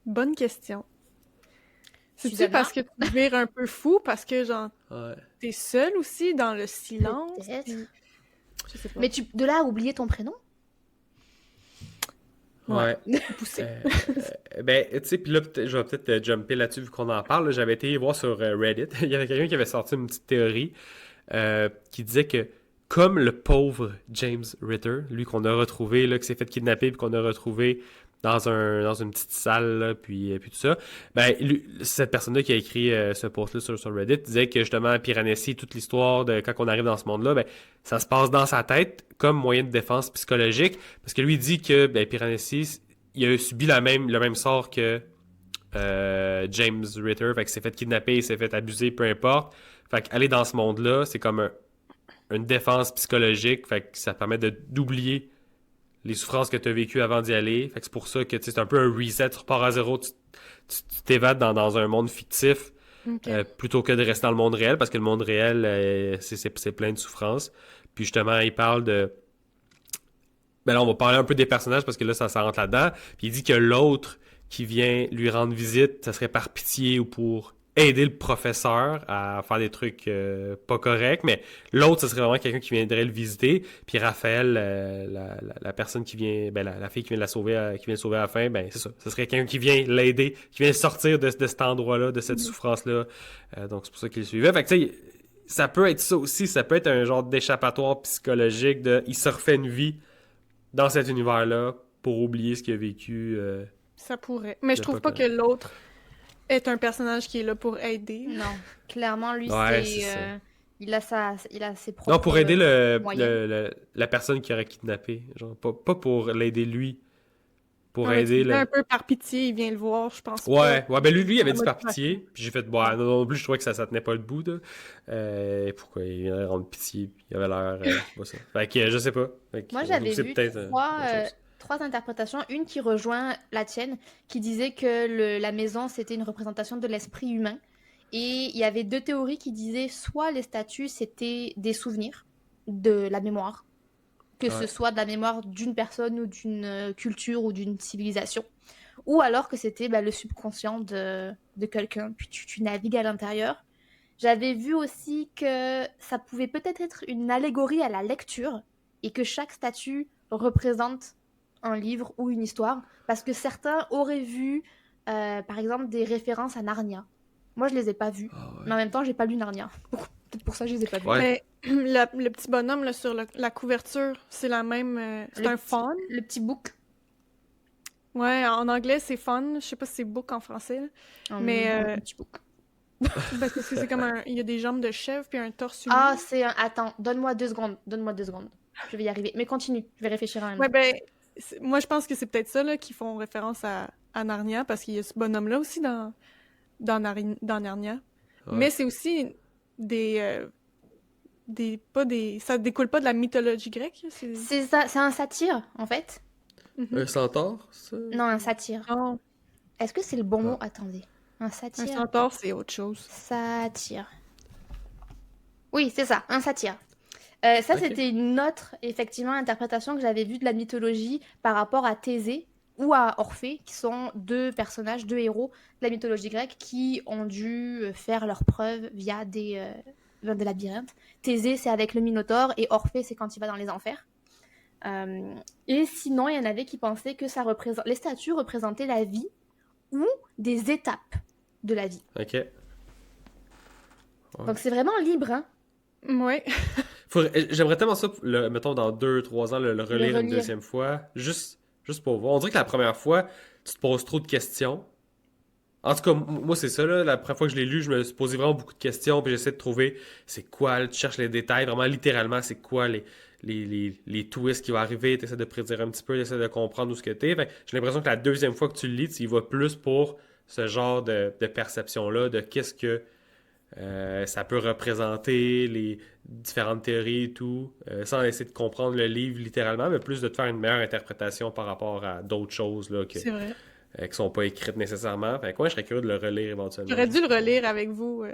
Bonne question. C'est-tu Susanna? parce que tu vires un peu fou, parce que genre ouais, t'es seul aussi dans le silence, Peut-être. puis je sais pas. Mais de là à oublier ton prénom? Ouais, ouais. poussé. Ben, tu sais, puis là, je vais peut-être jumper là-dessus vu qu'on en parle. Là. J'avais été voir sur Reddit. Il y avait quelqu'un qui avait sorti une petite théorie qui disait que, comme le pauvre James Ritter, lui qu'on a retrouvé, là, qui s'est fait kidnapper puis qu'on a retrouvé dans une petite salle, là, puis tout ça, ben, cette personne-là qui a écrit ce post-là sur Reddit disait que justement, Piranesi, toute l'histoire de quand on arrive dans ce monde-là, ben, ça se passe dans sa tête comme moyen de défense psychologique. Parce que lui il dit que ben, Piranesi, il a subi le même sort que James Ritter, fait qu'il s'est fait kidnapper, il s'est fait abuser, peu importe. Fait qu'aller dans ce monde-là, c'est comme une défense psychologique, fait que ça permet d'oublier les souffrances que tu as vécues avant d'y aller. Fait que c'est pour ça que c'est un peu un reset, tu repars à zéro, tu t'évades dans un monde fictif Ok. plutôt que de rester dans le monde réel, parce que le monde réel, c'est plein de souffrances. Puis justement, il parle de... Ben là, on va parler un peu des personnages parce que là, ça rentre là-dedans. Puis il dit que l'autre qui vient lui rendre visite, ça serait par pitié ou pour aider le professeur à faire des trucs pas corrects. Mais l'autre, ce serait vraiment quelqu'un qui viendrait le visiter. Puis Raphaël, la personne qui vient, ben la fille qui vient la sauver, qui vient le sauver à la fin, ben c'est ça. Ce serait quelqu'un qui vient l'aider, qui vient le sortir de cet endroit-là, de cette souffrance-là. Donc c'est pour ça qu'il le suivait. Fait que tu sais, ça peut être ça aussi. Ça peut être un genre d'échappatoire psychologique de, il se refait une vie dans cet univers-là pour oublier ce qu'il a vécu. Ça pourrait. Mais je de trouve pas pas que l'autre est un personnage qui est là pour aider. Non. Clairement, lui, Ouais, c'est ça. il a ses propres Non, pour aider moyens. la personne qui aurait kidnappé. Genre, pas pour l'aider lui. Pour Ouais, aider tu dis le. un peu par pitié, il vient le voir, je pense pas. Ouais, ben lui, il avait La dit par motivation. pitié. Puis j'ai fait, bon, non plus, je trouvais que ça tenait pas le bout, là. Pourquoi il viendrait rendre pitié, puis il avait l'air. C'est pas ça. Fait que je sais pas. Fait que, Moi, j'avais c'est vu peut-être autre chose. trois interprétations. Une qui rejoint la tienne, qui disait que la maison, c'était une représentation de l'esprit humain. Et il y avait deux théories qui disaient soit les statues, c'était des souvenirs de la mémoire, que ce Ouais. soit de la mémoire d'une personne ou d'une culture ou d'une civilisation, ou alors que c'était le subconscient de quelqu'un, puis tu navigues à l'intérieur. J'avais vu aussi que ça pouvait peut-être être une allégorie à la lecture et que chaque statue représente un livre ou une histoire, parce que certains auraient vu, par exemple, des références à Narnia. Moi, je les ai pas vues, Ah mais en même temps, j'ai pas lu Narnia. Peut-être pour ça, je les ai pas vues. Ouais. Mais le petit bonhomme là, sur la couverture, c'est la même. C'est un faun. Le petit book. Ouais, en anglais c'est fun. Je sais pas si c'est book en français. Là. Mais, Un petit book. Parce que c'est comme un. Il y a des jambes de chèvre puis un torse humain. Ah, c'est un... Attends, donne-moi 2 secondes. Donne-moi 2 secondes. Je vais y arriver. Mais continue, je vais réfléchir en même Ouais, temps. ben, moi je pense que c'est peut-être ça là, qui font référence à Narnia parce qu'il y a ce bonhomme-là aussi dans Narnia. Ouais. Mais c'est aussi ça découle pas de la mythologie grecque. C'est ça, c'est un satyre, en fait. Mhm. Un centaure, ça? Non, un satyre. Non, Est-ce que c'est le bon mot? Ah. Attendez. Un un satyre. centaure c'est autre chose. Satyre. Oui, c'est ça, un satyre. Ça, Ok. c'était une autre, effectivement, interprétation que j'avais vue de la mythologie par rapport à Thésée, ou à Orphée, qui sont deux personnages, deux héros de la mythologie grecque qui ont dû faire leurs preuves via des labyrinthes. Thésée, c'est avec le Minotaure, et Orphée, c'est quand il va dans les enfers. Et sinon, il y en avait qui pensaient que les statues représentaient la vie ou des étapes de la vie. Ok. Ouais. Donc c'est vraiment libre, hein? Ouais. J'aimerais tellement ça, mettons, dans 2-3 ans, le relire une deuxième fois, juste pour voir. On dirait que la première fois, tu te poses trop de questions. En tout cas, moi, c'est ça, là. La première fois que je l'ai lu, je me suis posé vraiment beaucoup de questions, puis j'essaie de trouver c'est quoi, là, tu cherches les détails, vraiment littéralement, c'est quoi les twists qui vont arriver, tu essaies de prédire un petit peu, tu essaies de comprendre où ce que t'es. Fait que j'ai l'impression que la deuxième fois que tu le lis, tu y vas plus pour ce genre de perception-là, de qu'est-ce que ça peut représenter, les différentes théories et tout, sans essayer de comprendre le livre littéralement, mais plus de te faire une meilleure interprétation par rapport à d'autres choses là, C'est vrai. qui sont pas écrites nécessairement. Fait que ouais, je serais curieux de le relire éventuellement. J'aurais dû le relire avec vous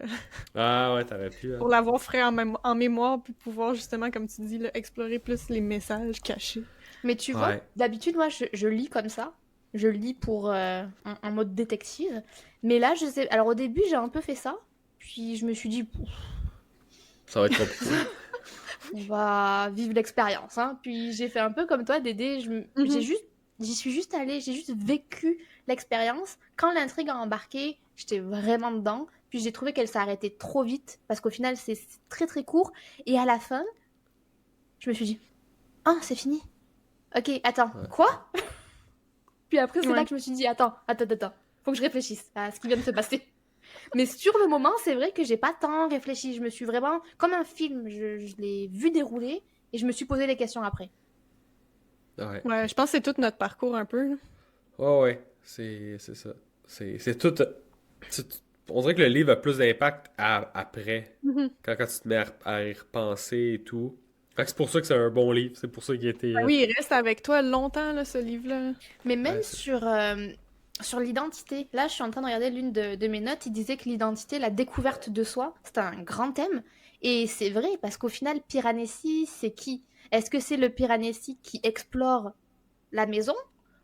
Ah ouais, t'aurais pu. Hein. pour l'avoir frais en mémoire, puis pouvoir justement, comme tu dis, là, explorer plus les messages cachés. Mais tu vois, d'habitude, moi, je lis comme ça. Je lis pour en mode détective. Mais là, je sais. Alors, au début, j'ai un peu fait ça. Puis, je me suis dit, Ça va être compliqué. on va vivre l'expérience. Hein. Puis, j'ai fait un peu comme toi, Dédé. J'y suis juste allée. J'ai juste vécu l'expérience. Quand l'intrigue a embarqué, j'étais vraiment dedans. Puis, j'ai trouvé qu'elle s'est arrêtée trop vite. Parce qu'au final, c'est très, très court. Et à la fin, je me suis dit, ah, c'est fini. Ok, attends, quoi? Puis après, c'est là que je me suis dit, attends, faut que je réfléchisse à ce qui vient de se passer. Mais sur le moment, c'est vrai que j'ai pas tant réfléchi. Je me suis vraiment, comme un film, je l'ai vu dérouler et je me suis posé les questions après. Ouais, je pense que c'est tout notre parcours un peu. Là. Ouais, c'est ça. C'est tout. On dirait que le livre a plus d'impact après, quand tu te mets à y repenser et tout. Fait que c'est pour ça que c'est un bon livre, c'est pour ça qu'il a été... Oui, il reste avec toi longtemps, là, ce livre-là. Mais même sur l'identité, là, je suis en train de regarder l'une de mes notes, il disait que l'identité, la découverte de soi, c'est un grand thème. Et c'est vrai, parce qu'au final, Piranesi, c'est qui? Est-ce que c'est le Piranesi qui explore la maison?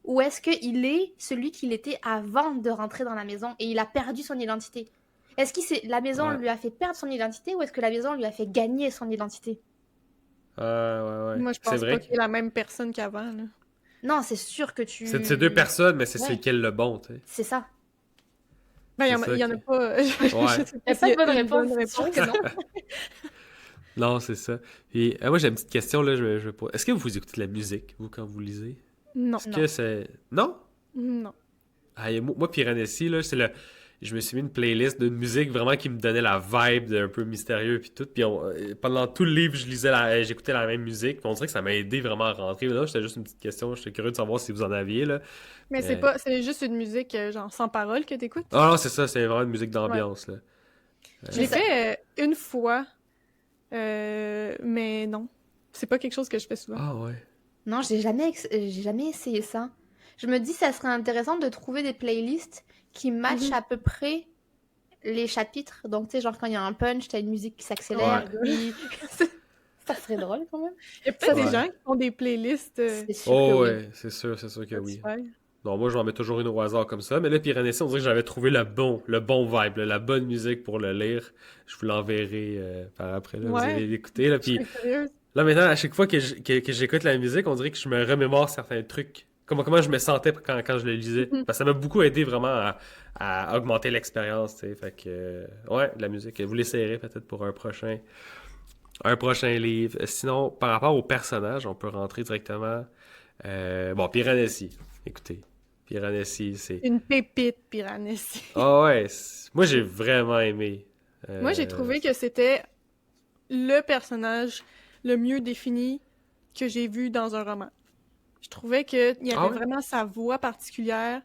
Ou est-ce qu'il est celui qu'il était avant de rentrer dans la maison et il a perdu son identité? Est-ce que la maison lui a fait perdre son identité ou est-ce que la maison lui a fait gagner son identité? Ouais. Moi, je pense pas qu'il est la même personne qu'avant. Là. Non, c'est sûr que C'est deux personnes, mais c'est lequel le bon, tu sais. C'est ça. Ben, il y en a pas... Il n'y a pas de bonne réponse. C'est sûr que non. Non, c'est ça. Puis, moi, j'ai une petite question, là. Est-ce que vous écoutez de la musique, vous, quand vous lisez? Non. Est-ce que c'est... Non? Non. Ah, moi, Piranesi, là, je me suis mis une playlist d'une musique vraiment qui me donnait la vibe d'un peu mystérieux puis tout. Puis pendant tout le livre, j'écoutais la même musique. Puis on dirait que ça m'a aidé vraiment à rentrer. Là, c'était juste une petite question. J'étais curieux de savoir si vous en aviez, là. Mais c'est juste une musique genre sans parole que t'écoutes? Ah non, c'est ça. C'est vraiment une musique d'ambiance, là. Je l'ai fait une fois, mais non. C'est pas quelque chose que je fais souvent. Ah ouais. Non, j'ai jamais essayé ça. Je me dis, ça serait intéressant de trouver des playlists qui matchent à peu près les chapitres. Donc, tu sais, genre quand il y a un punch, t'as une musique qui s'accélère. Ouais. Ça serait drôle quand même. Il y a peut-être des gens qui font des playlists. C'est sûr que oui. Ouais, c'est sûr que oui. Ouais. Non, moi, j'en mets toujours une au hasard comme ça. Mais là, Piranesi, on dirait que j'avais trouvé le bon vibe, là, la bonne musique pour le lire. Je vous l'enverrai par après. Là, vous allez l'écouter. Là, puis là, maintenant, à chaque fois que j'écoute la musique, on dirait que je me remémore certains trucs. Comment je me sentais quand je le lisais. Parce que ça m'a beaucoup aidé vraiment à augmenter l'expérience, tu sais. Fait que, ouais, la musique. Vous l'essayerez peut-être pour un prochain livre. Sinon, par rapport aux personnages, on peut rentrer directement. Bon, Piranesi. Écoutez, Piranesi, c'est... Une pépite, Piranesi. Ah ouais, moi j'ai vraiment aimé. Moi, j'ai trouvé que c'était le personnage le mieux défini que j'ai vu dans un roman. Je trouvais qu'il y avait vraiment sa voix particulière,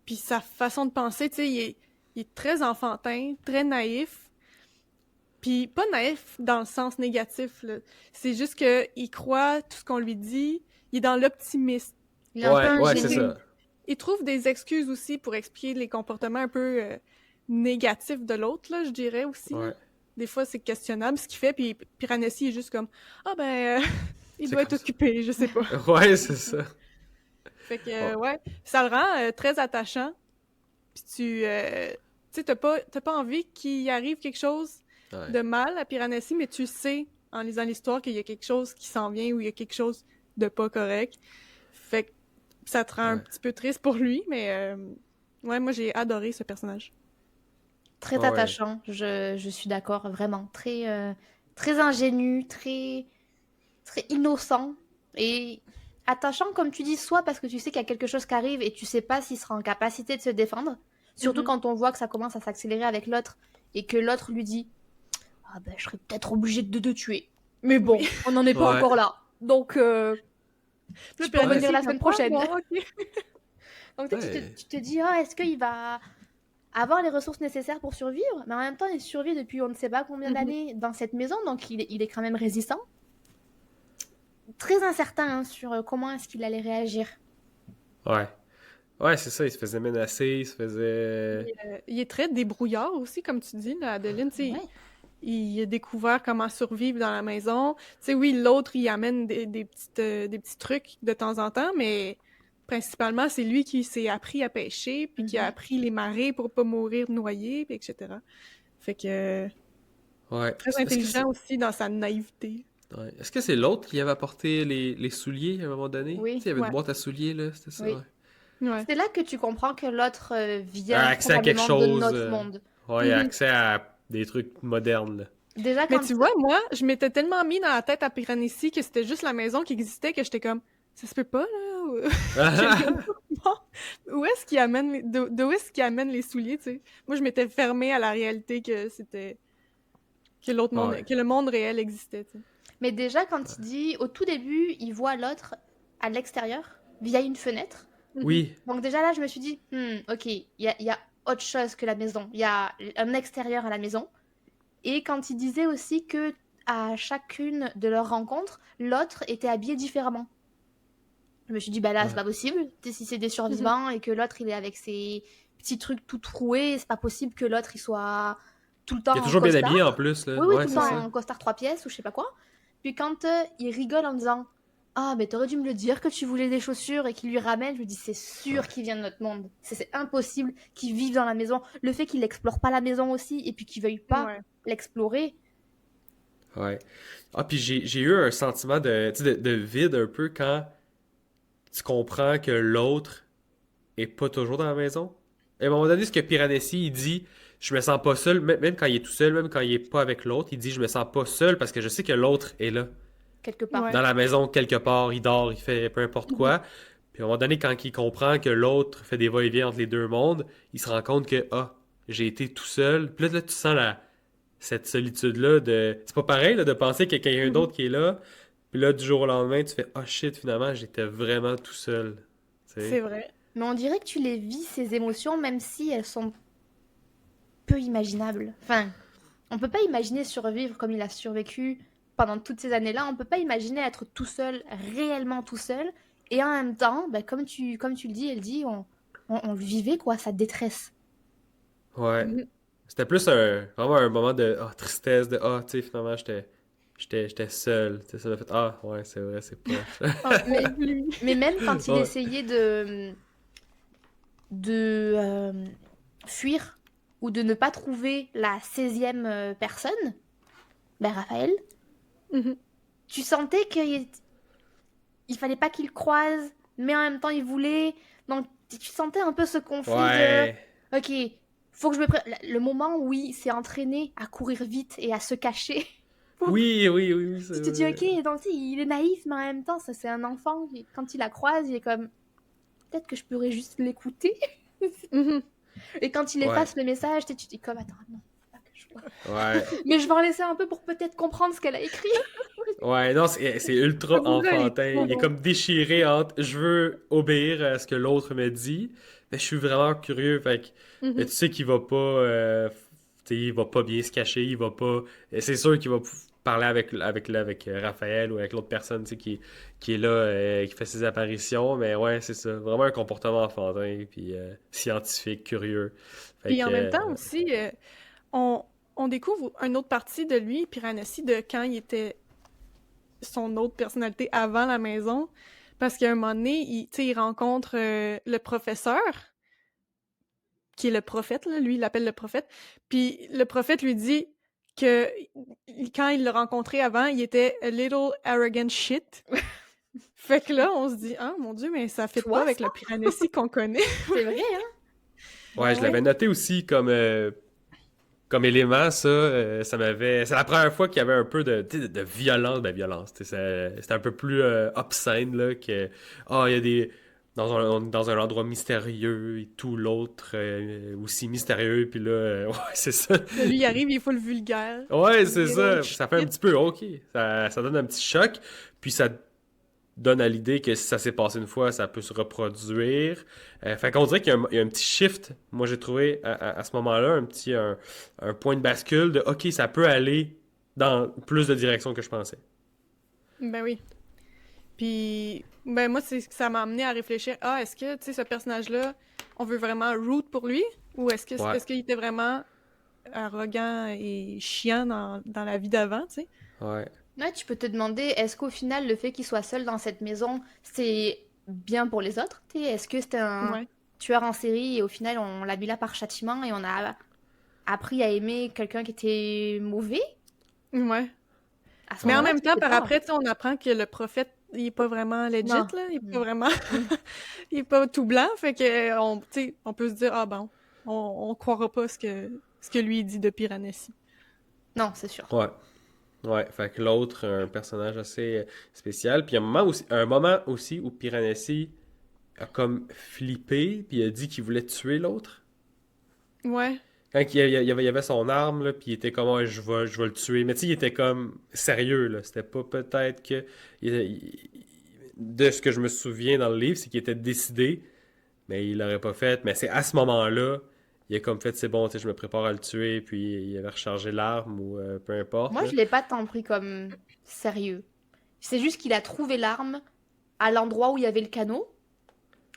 puis sa façon de penser, tu sais, il est très enfantin, très naïf, puis pas naïf dans le sens négatif, là. C'est juste qu'il croit tout ce qu'on lui dit, il est dans l'optimisme. Ouais, c'est ça. Il trouve des excuses aussi pour expliquer les comportements un peu négatifs de l'autre, là, je dirais aussi. Ouais. Des fois, c'est questionnable ce qu'il fait, puis Piranesi est juste comme « Ah ben, il doit être occupé, je sais pas. » Ouais, c'est ça. Fait que, ouais, ça le rend très attachant. Puis tu sais, t'as pas envie qu'il arrive quelque chose de mal à Piranesi, mais tu sais, en lisant l'histoire, qu'il y a quelque chose qui s'en vient ou il y a quelque chose de pas correct. Fait que ça te rend un petit peu triste pour lui, mais ouais, moi, j'ai adoré ce personnage. Très attachant, je suis d'accord, vraiment. Très ingénu, très innocent et attachant, comme tu dis, soit parce que tu sais qu'il y a quelque chose qui arrive et tu sais pas s'il sera en capacité de se défendre, surtout quand on voit que ça commence à s'accélérer avec l'autre et que l'autre lui dit « Ah ben, je serais peut-être obligé de te tuer. Mais bon, on n'en est pas encore là. Donc, tu peux revenir la semaine prochaine. » Donc tu te dis « Ah, est-ce qu'il va avoir les ressources nécessaires pour survivre ?» Mais en même temps, il survit depuis on ne sait pas combien d'années dans cette maison, donc il est quand même résistant. Très incertain sur comment est-ce qu'il allait réagir. Ouais, c'est ça, il se faisait menacer, il se faisait... Il est très débrouillard aussi, comme tu dis, là, Adeline, tu sais. Il a découvert comment survivre dans la maison. Tu sais, oui, l'autre, il amène des petits trucs de temps en temps, mais principalement, c'est lui qui s'est appris à pêcher, puis qui a appris les marées pour pas mourir noyé, puis etc. Fait que... très intelligent aussi dans sa naïveté. Ouais. Est-ce que c'est l'autre qui avait apporté les souliers à un moment donné? Oui. Tu sais, il y avait une boîte à souliers, là, c'était ça? Oui. Ouais. C'est là que tu comprends que l'autre vient accès à quelque chose, de notre monde. Ouais, accès à des trucs modernes, là. Déjà, mais tu vois, moi, je m'étais tellement mis dans la tête à Piranesi que c'était juste la maison qui existait que j'étais comme, ça se peut pas, là? Où est-ce qu'il amène d'où est-ce qu'il amène les souliers, tu sais? Moi, je m'étais fermée à la réalité que c'était... que l'autre monde... que le monde réel existait, tu sais. Mais déjà, quand il dit... Au tout début, il voit l'autre à l'extérieur, via une fenêtre. Oui. Donc déjà là, je me suis dit, ok, il y a autre chose que la maison. Il y a un extérieur à la maison. Et quand il disait aussi que à chacune de leurs rencontres, l'autre était habillé différemment. Je me suis dit, bah là, c'est pas possible. Si c'est des survivants et que l'autre, il est avec ses petits trucs tout troués, c'est pas possible que l'autre, il soit tout le temps il est toujours bien habillé en plus, là. Oui, tout le temps en costard 3 pièces ou je sais pas quoi. Puis quand il rigole en disant... Ah, mais t'aurais dû me le dire que tu voulais des chaussures et qu'il lui ramène. Je me dis, c'est sûr qu'il vient de notre monde. C'est impossible qu'il vive dans la maison. Le fait qu'il n'explore pas la maison aussi et puis qu'il veuille pas l'explorer. Ouais. Ah, puis j'ai eu un sentiment de vide un peu quand tu comprends que l'autre est pas toujours dans la maison. À un moment donné, ce que Piranesi, il dit, je me sens pas seul, même quand il est tout seul, même quand il est pas avec l'autre, il dit, je me sens pas seul parce que je sais que l'autre est là. Quelque part. Dans la maison, quelque part, il dort, il fait peu importe quoi. Puis à un moment donné, quand il comprend que l'autre fait des va-et-vient entre les deux mondes, il se rend compte que, j'ai été tout seul. Puis là tu sens cette solitude-là de... C'est pas pareil, là, de penser qu'il y a quelqu'un d'autre qui est là. Puis là, du jour au lendemain, tu fais, shit, finalement, j'étais vraiment tout seul. T'sais. C'est vrai. Mais on dirait que tu les vis, ces émotions, même si elles sont peu imaginables. Enfin, on peut pas imaginer survivre comme il a survécu pendant toutes ces années-là. On peut pas imaginer être tout seul, réellement tout seul. Et en même temps, comme tu le dis, elle dit, on vivait, quoi, sa détresse. Ouais. C'était plus vraiment un moment de tristesse, de tu sais, finalement, j'étais seul. Tu sais, ça m'a fait ouais, c'est vrai, c'est pas. mais même quand il essayait de fuir ou de ne pas trouver la 16e personne, Raphaël, tu sentais il fallait pas qu'il croise, mais en même temps il voulait. Donc tu sentais un peu ce conflit de ok, faut que je me le moment où il s'est entraîné à courir vite et à se cacher. Oui. Tu te dis ok, donc il est naïf, mais en même temps ça c'est un enfant. Quand il la croise, il est comme peut-être que je pourrais juste l'écouter. Et quand il efface le message, tu dis comme attends non. Ouais. Mais je vais en laisser un peu pour peut-être comprendre ce qu'elle a écrit. Ouais, non, c'est ultra enfantin. Il est comme déchiré entre je veux obéir à ce que l'autre me dit, mais je suis vraiment curieux. Fait que mais tu sais qu'il va pas, il va pas bien se cacher, il va pas. C'est sûr qu'il va parler avec Raphaël ou avec l'autre personne, tu sais, qui est là, qui fait ses apparitions. Mais ouais, c'est ça, vraiment un comportement enfantin, puis scientifique, curieux. Puis en même temps aussi. On découvre une autre partie de lui, Piranesi, de quand il était son autre personnalité avant la maison. Parce qu'à un moment donné, il rencontre le professeur, qui est le prophète, là, lui, il l'appelle le prophète, puis le prophète lui dit que quand il l'a rencontré avant, il était a little arrogant shit. Fait que là, on se dit « Ah, mon Dieu, mais ça fit Toi, pas avec le Piranesi qu'on connaît. » C'est vrai, hein? Ouais, je l'avais noté aussi comme élément, ça. Ça m'avait. C'est la première fois qu'il y avait un peu de violence. Ben, violence. C'était un peu plus obscène, là, que. Ah, il y a des. Dans un endroit mystérieux et tout, l'autre aussi mystérieux, puis là, ouais, c'est ça. Là, lui, il arrive, il est full vulgaire. Ouais, c'est Little ça. Ça fait un shit. petit peu, ok. Ça donne un petit choc, puis ça donne à l'idée que si ça s'est passé une fois, ça peut se reproduire. Fait qu'on dirait qu'il y a un petit shift, moi j'ai trouvé à ce moment-là, un point de bascule de OK, ça peut aller dans plus de directions que je pensais. Ben oui. Puis, ben moi, ça m'a amené à réfléchir, est-ce que, tu sais, ce personnage-là, on veut vraiment root pour lui? Ou Ouais. est-ce qu'il était vraiment arrogant et chiant dans la vie d'avant, tu sais? Ouais. Ouais, tu peux te demander, est-ce qu'au final, le fait qu'il soit seul dans cette maison, c'est bien pour les autres? Tu sais, est-ce que c'était un Ouais. tueur en série et au final, on l'a mis là par châtiment et on a appris à aimer quelqu'un qui était mauvais? Ouais. À ce Mais en moment-là, même tu temps, sais par pas. après, tu sais, on apprend que le prophète, il est pas vraiment legit, Non. là. Il est pas Mm. vraiment... Mm. il est pas tout blanc, fait que, tu sais, on peut se dire, ah bon, on croira pas ce que lui dit de Piranesi. Non, c'est sûr. Ouais. Ouais. Fait que l'autre, un personnage assez spécial. Puis il y a un moment aussi où Piranesi a comme flippé, puis il a dit qu'il voulait tuer l'autre. Ouais. Quand il y avait son arme, là, puis il était comme, ouais, je vais le tuer. Mais tu sais, il était comme sérieux, là. C'était pas peut-être que. De ce que je me souviens dans le livre, c'est qu'il était décidé, mais il l'aurait pas fait. Mais c'est à ce moment-là, il a comme fait, c'est bon, tu sais, je me prépare à le tuer, puis il avait rechargé l'arme ou peu importe, Moi, là. je l'ai pas tant pris comme sérieux. C'est juste qu'il a trouvé l'arme à l'endroit où il y avait le canot,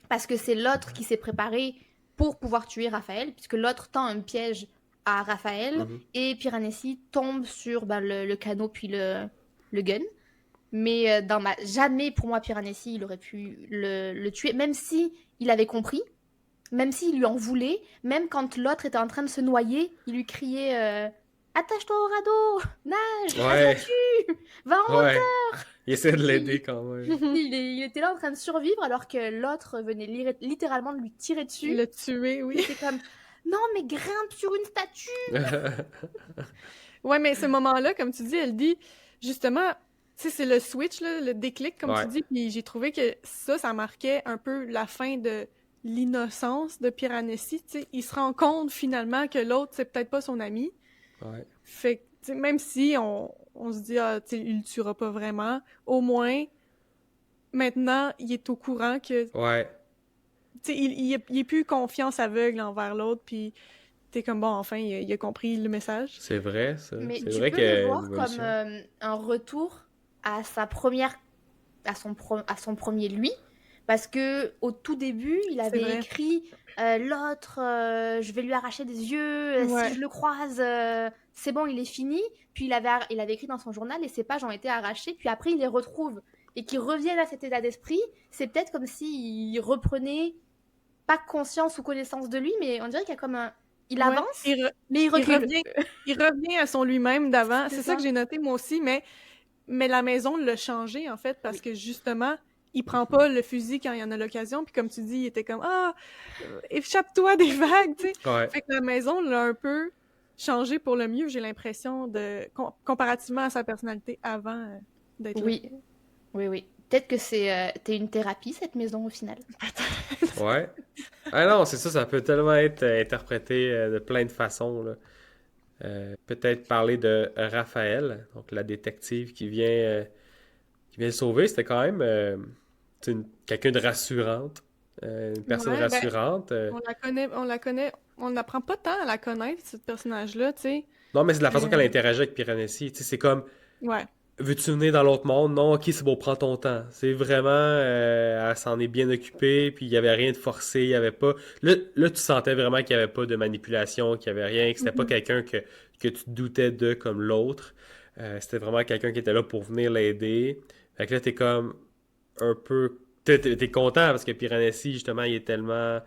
parce que c'est l'autre qui s'est préparé pour pouvoir tuer Raphaël, puisque l'autre tend un piège à Raphaël, Mhm. et Piranesi tombe sur le canot puis le gun. Mais jamais pour moi Piranesi il aurait pu le tuer, même si il avait compris, même s'il lui en voulait, même quand l'autre était en train de se noyer, il lui criait attache-toi au radeau, nage, Ouais, avions-tu, va en ouais. Il essaie de il, l'aider quand même. il était là en train de survivre alors que l'autre venait littéralement de lui tirer dessus. Le tuer, Il oui. était comme non mais grimpe sur une statue. Ouais, mais ce moment-là, comme tu dis, elle dit, justement, tu sais, c'est le switch, là, le déclic, comme tu Ouais, dis, puis j'ai trouvé que ça marquait un peu la fin de l'innocence de Piranesi, tu sais. Il se rend compte, finalement, que l'autre, c'est peut-être pas son ami. ouais, Fait que, tu sais, même si on se dit, tu sais, il le tuera pas vraiment, au moins, maintenant, il est au courant que, tu ouais. sais, il est plus confiance aveugle envers l'autre, puis t'es comme, bon, enfin, il a compris le message. C'est vrai, ça. Mais C'est tu vrai peux qu'il y le a une voir comme évolution. un retour à sa première, à son premier lui, parce que au tout début, il C'est avait vrai. écrit l'autre, je vais lui arracher des yeux, si Ouais. je le croise, c'est bon, il est fini. Puis il avait écrit dans son journal et ses pages ont été arrachées. Puis après, il les retrouve et qu'il revienne à cet état d'esprit. C'est peut-être comme s'il reprenait pas conscience ou connaissance de lui, mais on dirait qu'il y a comme un, il Ouais. avance, mais il Il recule. revient, il revient à son lui-même d'avant. C'est C'est ça ça. que j'ai noté moi aussi, mais la maison l'a changé en fait parce Oui. que justement, il prend pas le fusil quand il y en a l'occasion. Puis comme tu dis, il était comme échappe-toi des vagues, tu sais. Ouais. Fait que la maison l'a un peu changé pour le mieux. J'ai l'impression comparativement à sa personnalité avant d'être là. Oui, oui, oui. Peut-être que t'es une thérapie, cette maison, au final. Ouais. Ah non, c'est ça, ça peut tellement être interprété de plein de façons, là. Peut-être parler de Raphaël, donc la détective qui vient le sauver, c'était quand même quelqu'un de rassurante, une personne Ouais, ben, rassurante. on n'apprend pas tant à la connaître, ce personnage-là, tu sais. Non, mais c'est de la façon qu'elle Euh, interagit avec Piranesi. Tu sais, c'est comme, ouais. veux-tu venir dans l'autre monde? Non, ok, c'est bon, prends ton temps. C'est vraiment, elle s'en est bien occupée, puis il n'y avait rien de forcé, il y avait pas. Là, tu sentais vraiment qu'il n'y avait pas de manipulation, qu'il n'y avait rien, que c'était pas Mhm. quelqu'un que tu te doutais de comme l'autre. C'était vraiment quelqu'un qui était là pour venir l'aider. Fait que là, t'es comme un peu t'es content parce que Piranesi, justement, il est tellement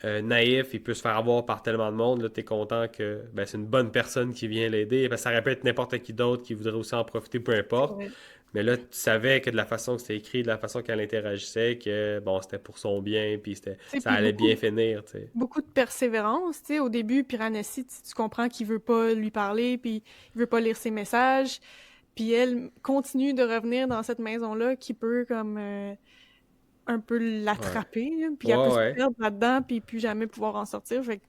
naïf, il peut se faire avoir par tellement de monde. Là, t'es content que ben, c'est une bonne personne qui vient l'aider. Parce que ça aurait pu être n'importe qui d'autre qui voudrait aussi en profiter, peu importe. Ouais. Mais là, tu savais que de la façon que c'était écrit, de la façon qu'elle interagissait, que bon, c'était pour son bien, puis Tu sais, ça puis allait bien finir, tu sais. beaucoup de persévérance, tu sais, au début, Piranesi, tu comprends qu'il veut pas lui parler, puis il veut pas lire ses messages, puis elle continue de revenir dans cette maison-là qui peut comme un peu Ouais. l'attraper, là, puis elle peut Ouais, se ouais. perdre là-dedans, puis plus jamais pouvoir en sortir, fait que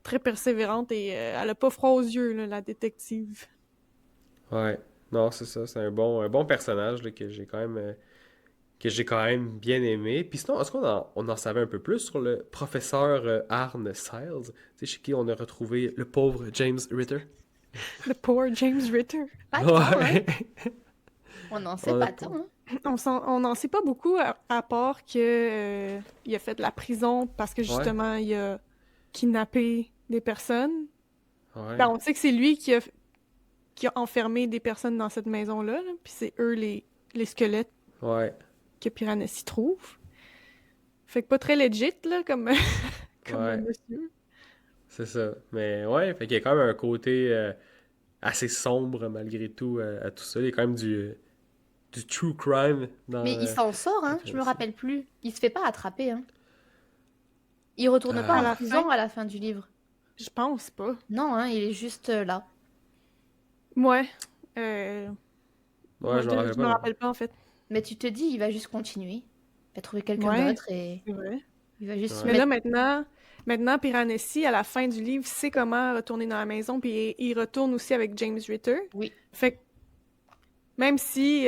très persévérante et elle a pas froid aux yeux, là, la détective. Ouais. Non, c'est ça. C'est un bon personnage là, que j'ai quand même bien aimé. Puis sinon, est-ce on en savait un peu plus sur le professeur Arne Styles? Tu sais, chez qui on a retrouvé le pauvre James Ritter? Le poor James Ritter. Pas tant, hein? Ouais. On n'en sait On a pas pas- tant, hein? On n'en sait pas beaucoup à part que il a fait de la prison parce que Ouais. justement il a kidnappé des personnes. Ben, Ouais. on sait que c'est lui qui a enfermé des personnes dans cette maison-là, là, puis c'est eux les squelettes Ouais. que Piranesi trouve. Fait que pas très legit, là, comme, comme Ouais. monsieur. C'est ça. Mais ouais, fait qu'il y a quand même un côté assez sombre malgré tout à tout ça. Il y a quand même du true crime dans Mais il s'en sort, le hein? Je me Piranesi. rappelle plus. Il se fait pas attraper, hein? Il retourne pas À en Euh, la fin, prison à la fin du livre. je pense pas. Non, hein, il est juste là. Ouais. Euh, ouais, je me rappelle je pas me non. rappelle pas, en fait. Mais tu te dis, il va juste continuer. Il va trouver quelqu'un Ouais, d'autre et c'est vrai. il va juste se Mais Ouais. là, mettre. maintenant, Piranesi, à la fin du livre, sait comment retourner dans la maison, puis il retourne aussi avec James Ritter. Oui, Fait que même si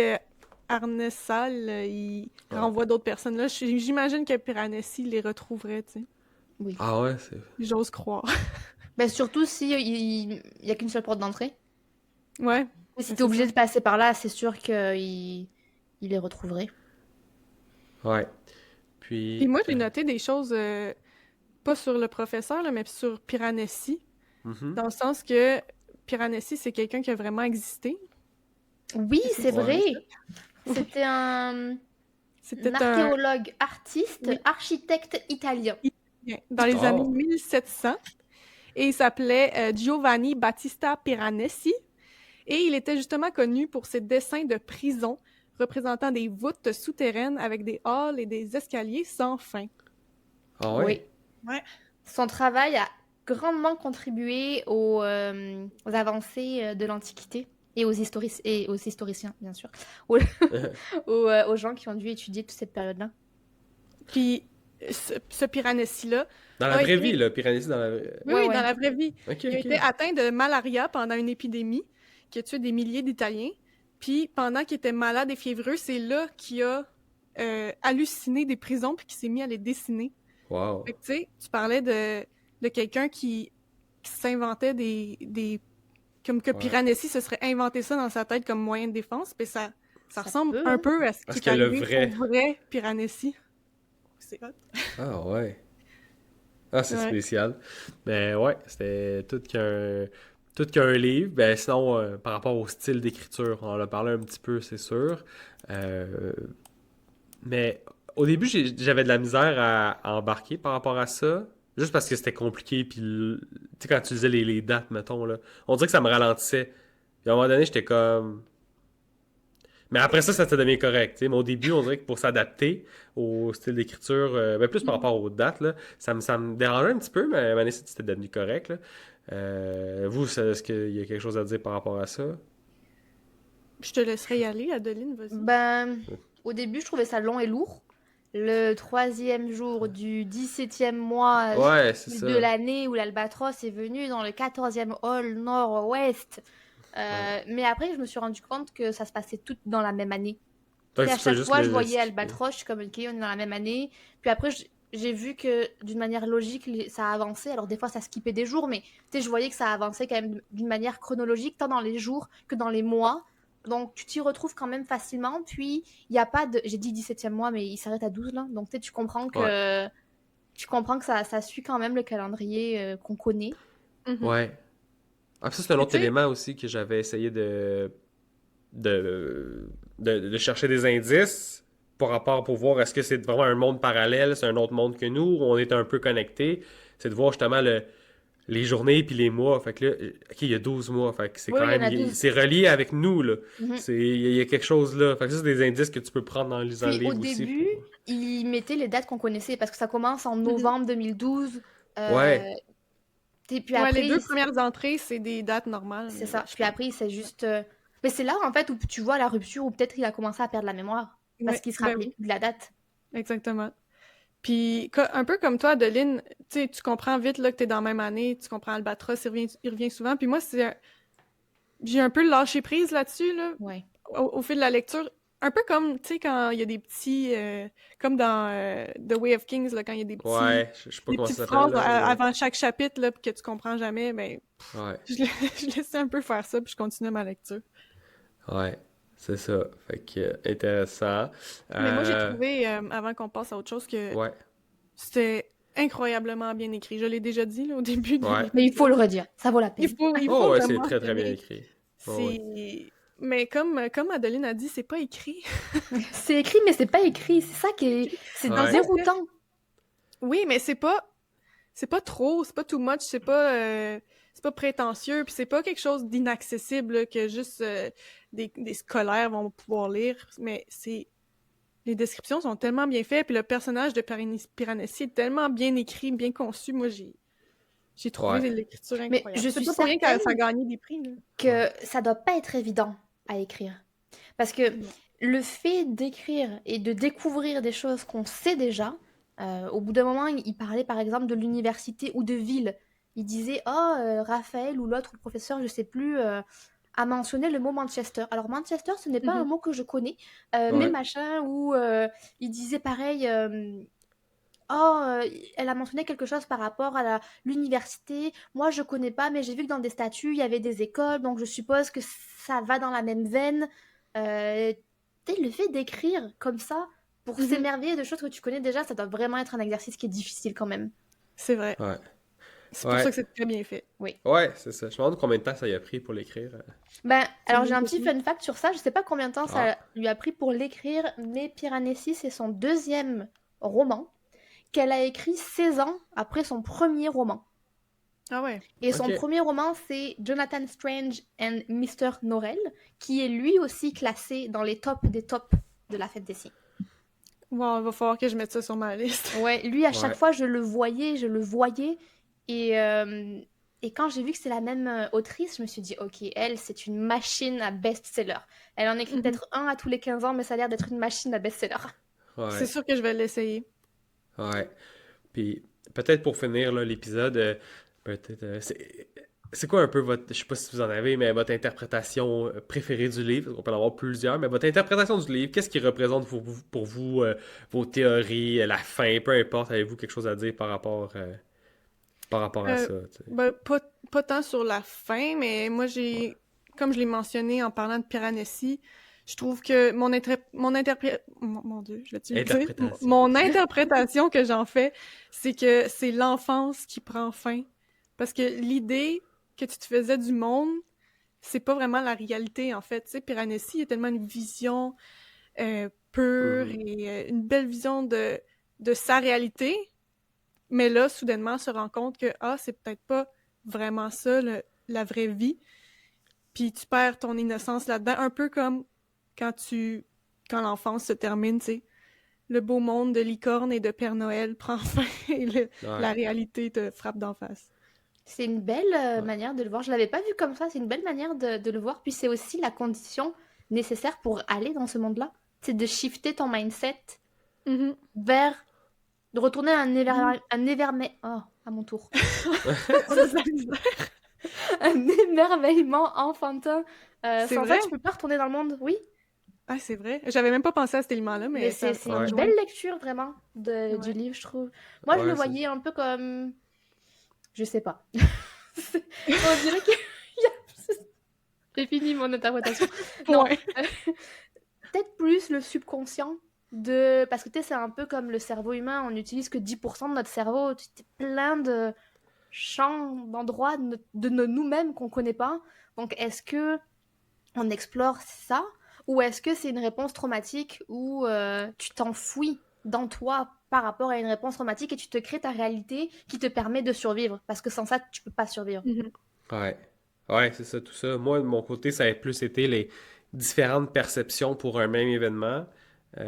Arne Sal, il Ouais. renvoie d'autres personnes là, j'imagine que Piranesi les retrouverait, tu sais. oui. Ah ouais, c'est. J'ose croire. Mais surtout si il y a qu'une seule porte d'entrée. Ouais, Et si mais t'es c'est obligé ça. de passer par là, c'est sûr il les retrouverait. Ouais. Puis Puis. moi, j'ai noté des choses, pas sur le professeur, là, mais sur Piranesi, Mhm. dans le sens que Piranesi, c'est quelqu'un qui a vraiment existé. Oui, Est-ce que c'est tu Ouais. savais vrai. ça? C'était un C'était un... archéologue, artiste, Oui, architecte italien. italien, dans les années Oh. 1700. Et il s'appelait Giovanni Battista Piranesi. Et il était justement connu pour ses dessins de prison représentant des voûtes souterraines avec des halls et des escaliers sans fin. Ah Oui. ouais. Ouais. Son travail a grandement contribué aux avancées de l'Antiquité et et aux historiciens, bien sûr, aux, aux gens qui ont dû étudier toute cette période-là. Puis ce Piranesi-là Dans la a vraie été, vie, là, Piranesi dans la. oui, Ouais, oui, dans ouais. la vraie vie, Ok, il a été ok. atteint de malaria pendant une épidémie qui a tué des milliers d'Italiens. Puis pendant qu'il était malade et fiévreux, c'est là qu'il a halluciné des prisons puis qu'il s'est mis à les dessiner. Wow. Fait que, tu sais, tu parlais de quelqu'un qui s'inventait des... Comme que Ouais. Piranesi se serait inventé ça dans sa tête comme moyen de défense, puis ça Ça ressemble peut, un hein. peu à ce qui Parce est que le arrivé au vrai. vrai Piranesi. C'est hot. Ah ouais. Ah, c'est Ouais. spécial. Mais ouais, c'était tout qu'un livre. Ben sinon, par rapport au style d'écriture, on en a parlé un petit peu, c'est sûr. Euh, mais au début, j'avais de la misère à embarquer par rapport à ça. Juste parce que c'était compliqué. Puis, tu sais, quand tu disais les dates, mettons, là, on dirait que ça me ralentissait. Puis à un moment donné, j'étais comme. Mais après ça devient correct. Tu sais. Mais au début, on dirait que pour s'adapter au style d'écriture, ben plus par rapport aux dates, là, ça me dérangeait un petit peu, mais à un moment donné, c'était devenu correct. Là. Vous, est-ce qu'il y a quelque chose à dire par rapport à ça? Je te laisserai y aller, Adeline, vas-y. Ben, au début, je trouvais ça long et lourd. Le troisième jour du 17e mois Ouais, c'est de ça. l'année où l'Albatros est venu dans le 14e hall nord-ouest. Ouais. Mais après, je me suis rendu compte que ça se passait tout dans la même année. Fait Et que à tu peux chaque juste fois, je le voyais skipper. Albatros, je suis comme, ok, on est dans la même année. Puis après, j'ai vu que d'une manière logique, ça avançait. Alors des fois, ça skippait des jours, mais tu sais, je voyais que ça avançait quand même d'une manière chronologique, tant dans les jours que dans les mois. Donc tu t'y retrouves quand même facilement. Puis il n'y a pas de... J'ai dit 17e mois, mais il s'arrête à 12 là. Donc tu sais, Ouais. tu comprends que ça suit quand même le calendrier qu'on connaît. Mhm. Ouais. Ah, ça, c'est un Mais autre tu sais, élément aussi que j'avais essayé de chercher des indices. par rapport pour voir est-ce que c'est vraiment un monde parallèle, c'est un autre monde que nous, où on est un peu connectés. C'est de voir justement les journées puis les mois. Fait que là, OK, il y a 12 mois. Fait que c'est Oui, quand il y en même... a 12. C'est relié avec nous, là. Mhm. Il y a quelque chose là. Fait que ça, c'est des indices que tu peux prendre en lisant le Puis au livre aussi. début, il mettait les dates qu'on connaissait parce que ça commence en Mhm. novembre 2012. Ouais. Et puis Ouais, les après, deux premières entrées, c'est des dates normales. c'est mais ça. ouais, je Puis après, c'est juste. Mais c'est là, en fait, où tu vois la rupture, où peut-être il a commencé à perdre la mémoire. Parce Ouais, qu'il se ben rappelait oui, plus de la date. exactement. Puis, un peu comme toi, Adeline, tu sais, tu comprends vite là, que t'es dans la même année, tu comprends Albatros, il revient souvent. Puis moi, j'ai un peu lâché prise là-dessus, là, Ouais. au fil de la lecture. Un peu comme, tu sais, quand il y a des petits... comme dans The Way of Kings, là, quand il y a Ouais, je sais pas des comment petites ça s'appelle, phrases là, mais... avant chaque chapitre là, que tu comprends jamais, ben, Ouais. je laissais un peu faire ça, puis je continuais ma lecture. Ouais, c'est ça. Fait que, intéressant. Mais moi, j'ai Euh, trouvé, avant qu'on passe à autre chose, que ouais, c'était incroyablement bien écrit. Je l'ai déjà dit là, au début de ouais. Mais il faut le redire. Ça vaut la Il peine. faut, il Oh, faut ouais, c'est vraiment très, très bien s'aimer. écrit. Oh, ouais. C'est... Mais comme Adeline a dit, c'est pas écrit. C'est écrit, mais c'est pas écrit. C'est ça qui est. C'est Ouais. déroutant. Oui, mais c'est pas trop, c'est pas too much, c'est pas prétentieux, puis c'est pas quelque chose d'inaccessible là, que juste des scolaires vont pouvoir lire, mais les descriptions sont tellement bien faites, puis le personnage de Piranesi est tellement bien écrit, bien conçu. Moi, j'ai trouvé Ouais. l'écriture Mais incroyable. je C'est suis pas pour rien que certaine ça a gagné des prix, là. que ça doit pas être évident à écrire. Parce que Non. le fait d'écrire et de découvrir des choses qu'on sait déjà, au bout d'un moment, il parlait par exemple de l'université ou de ville. Il disait, oh, Raphaël ou l'autre, ou le professeur, je sais plus, a mentionné le mot Manchester. Alors Manchester, ce n'est pas un Mhm. mot que je connais, mais Ouais. machin, ou il disait pareil, oh, elle a mentionné quelque chose par rapport à l'université. Moi, je connais pas, mais j'ai vu que dans des statuts, il y avait des écoles, donc je suppose que ça va dans la même veine. Euh, tu sais, le fait d'écrire comme ça, pour Mhm. s'émerveiller de choses que tu connais déjà, ça doit vraiment être un exercice qui est difficile quand même. C'est vrai. Ouais. C'est pour ça Ouais. que c'est très bien fait. Oui. Ouais, c'est ça. Je me demande combien de temps ça y a pris pour l'écrire. Ben, C'est alors une j'ai bonne un petit question. fun fact sur ça. Je sais pas combien de temps Ah. ça lui a pris pour l'écrire, mais Piranesi, c'est son deuxième roman qu'elle a écrit 16 ans après son premier roman. Ah ouais. Et Ok. son premier roman, c'est Jonathan Strange and Mr. Norrell, qui est lui aussi classé dans les tops des tops de la fête des signes. Wow, il va falloir que je mette ça sur ma liste. Ouais, lui, à chaque Ouais. fois, je le voyais. Et, euh, et quand j'ai vu que c'est la même autrice, je me suis dit, ok, elle, c'est une machine à best-seller. Elle en écrit Mhm. peut-être un à tous les 15 ans, mais ça a l'air d'être une machine à best-seller. C'est Ouais. sûr que je vais l'essayer. Ouais. Puis peut-être pour finir là, l'épisode, peut-être c'est quoi un peu votre, je sais pas si vous en avez, mais votre interprétation préférée du livre? Parce qu'on peut en avoir plusieurs, mais votre interprétation du livre, qu'est-ce qui représente pour vous vos théories, la fin, peu importe, avez-vous quelque chose à dire par rapport à Euh, ça, tu sais? ben, pas tant sur la fin, mais moi, comme je l'ai mentionné en parlant de Piranesi, je trouve que mon Dieu, je vais-tu le dire? Interprétation. Mon interprétation que j'en fais, c'est que c'est l'enfance qui prend fin. Parce que l'idée que tu te faisais du monde, c'est pas vraiment la réalité, en fait. Tu sais, Piranesi, il y a tellement une vision pure Mhm. et une belle vision de sa réalité, mais là, soudainement, se rend compte que, ah, c'est peut-être pas vraiment ça, la vraie vie. Puis tu perds ton innocence là-dedans, un peu comme quand quand l'enfance se termine, tu sais. Le beau monde de licorne et de Père Noël prend fin et la Ouais. réalité te frappe d'en face. C'est une belle Ouais. manière de le voir. Je l'avais pas vu comme ça. C'est une belle manière de le voir. Puis c'est aussi la condition nécessaire pour aller dans ce monde-là. C'est de shifter ton mindset Mhm. vers de retourner à un éverme... Oh, à mon tour. On a de la misère. Un émerveillement enfantin. C'est Sans vrai? ça, tu peux pas retourner dans le monde. Oui, Ah, c'est vrai. J'avais même pas pensé à cet élément-là, mais mais c'est ça une Ouais. rejoint. belle lecture vraiment du Ouais. livre, je trouve. Moi, je le Ouais, c'est... voyais un peu comme... Je sais pas. On dirait que... J'ai fini mon interprétation. Non, Ouais. peut-être plus le subconscient de... Parce que tu sais, c'est un peu comme le cerveau humain, on n'utilise que 10% de notre cerveau. C'est plein de champs, d'endroits de nous-mêmes qu'on connaît pas. Donc, est-ce que on explore ça ou est-ce que c'est une réponse traumatique où tu t'enfouis dans toi par rapport à une réponse traumatique et tu te crées ta réalité qui te permet de survivre, parce que sans ça, tu peux pas survivre. Mhm. Ouais. Ouais, c'est ça, tout ça. Moi, de mon côté, ça a plus été les différentes perceptions pour un même événement. Puis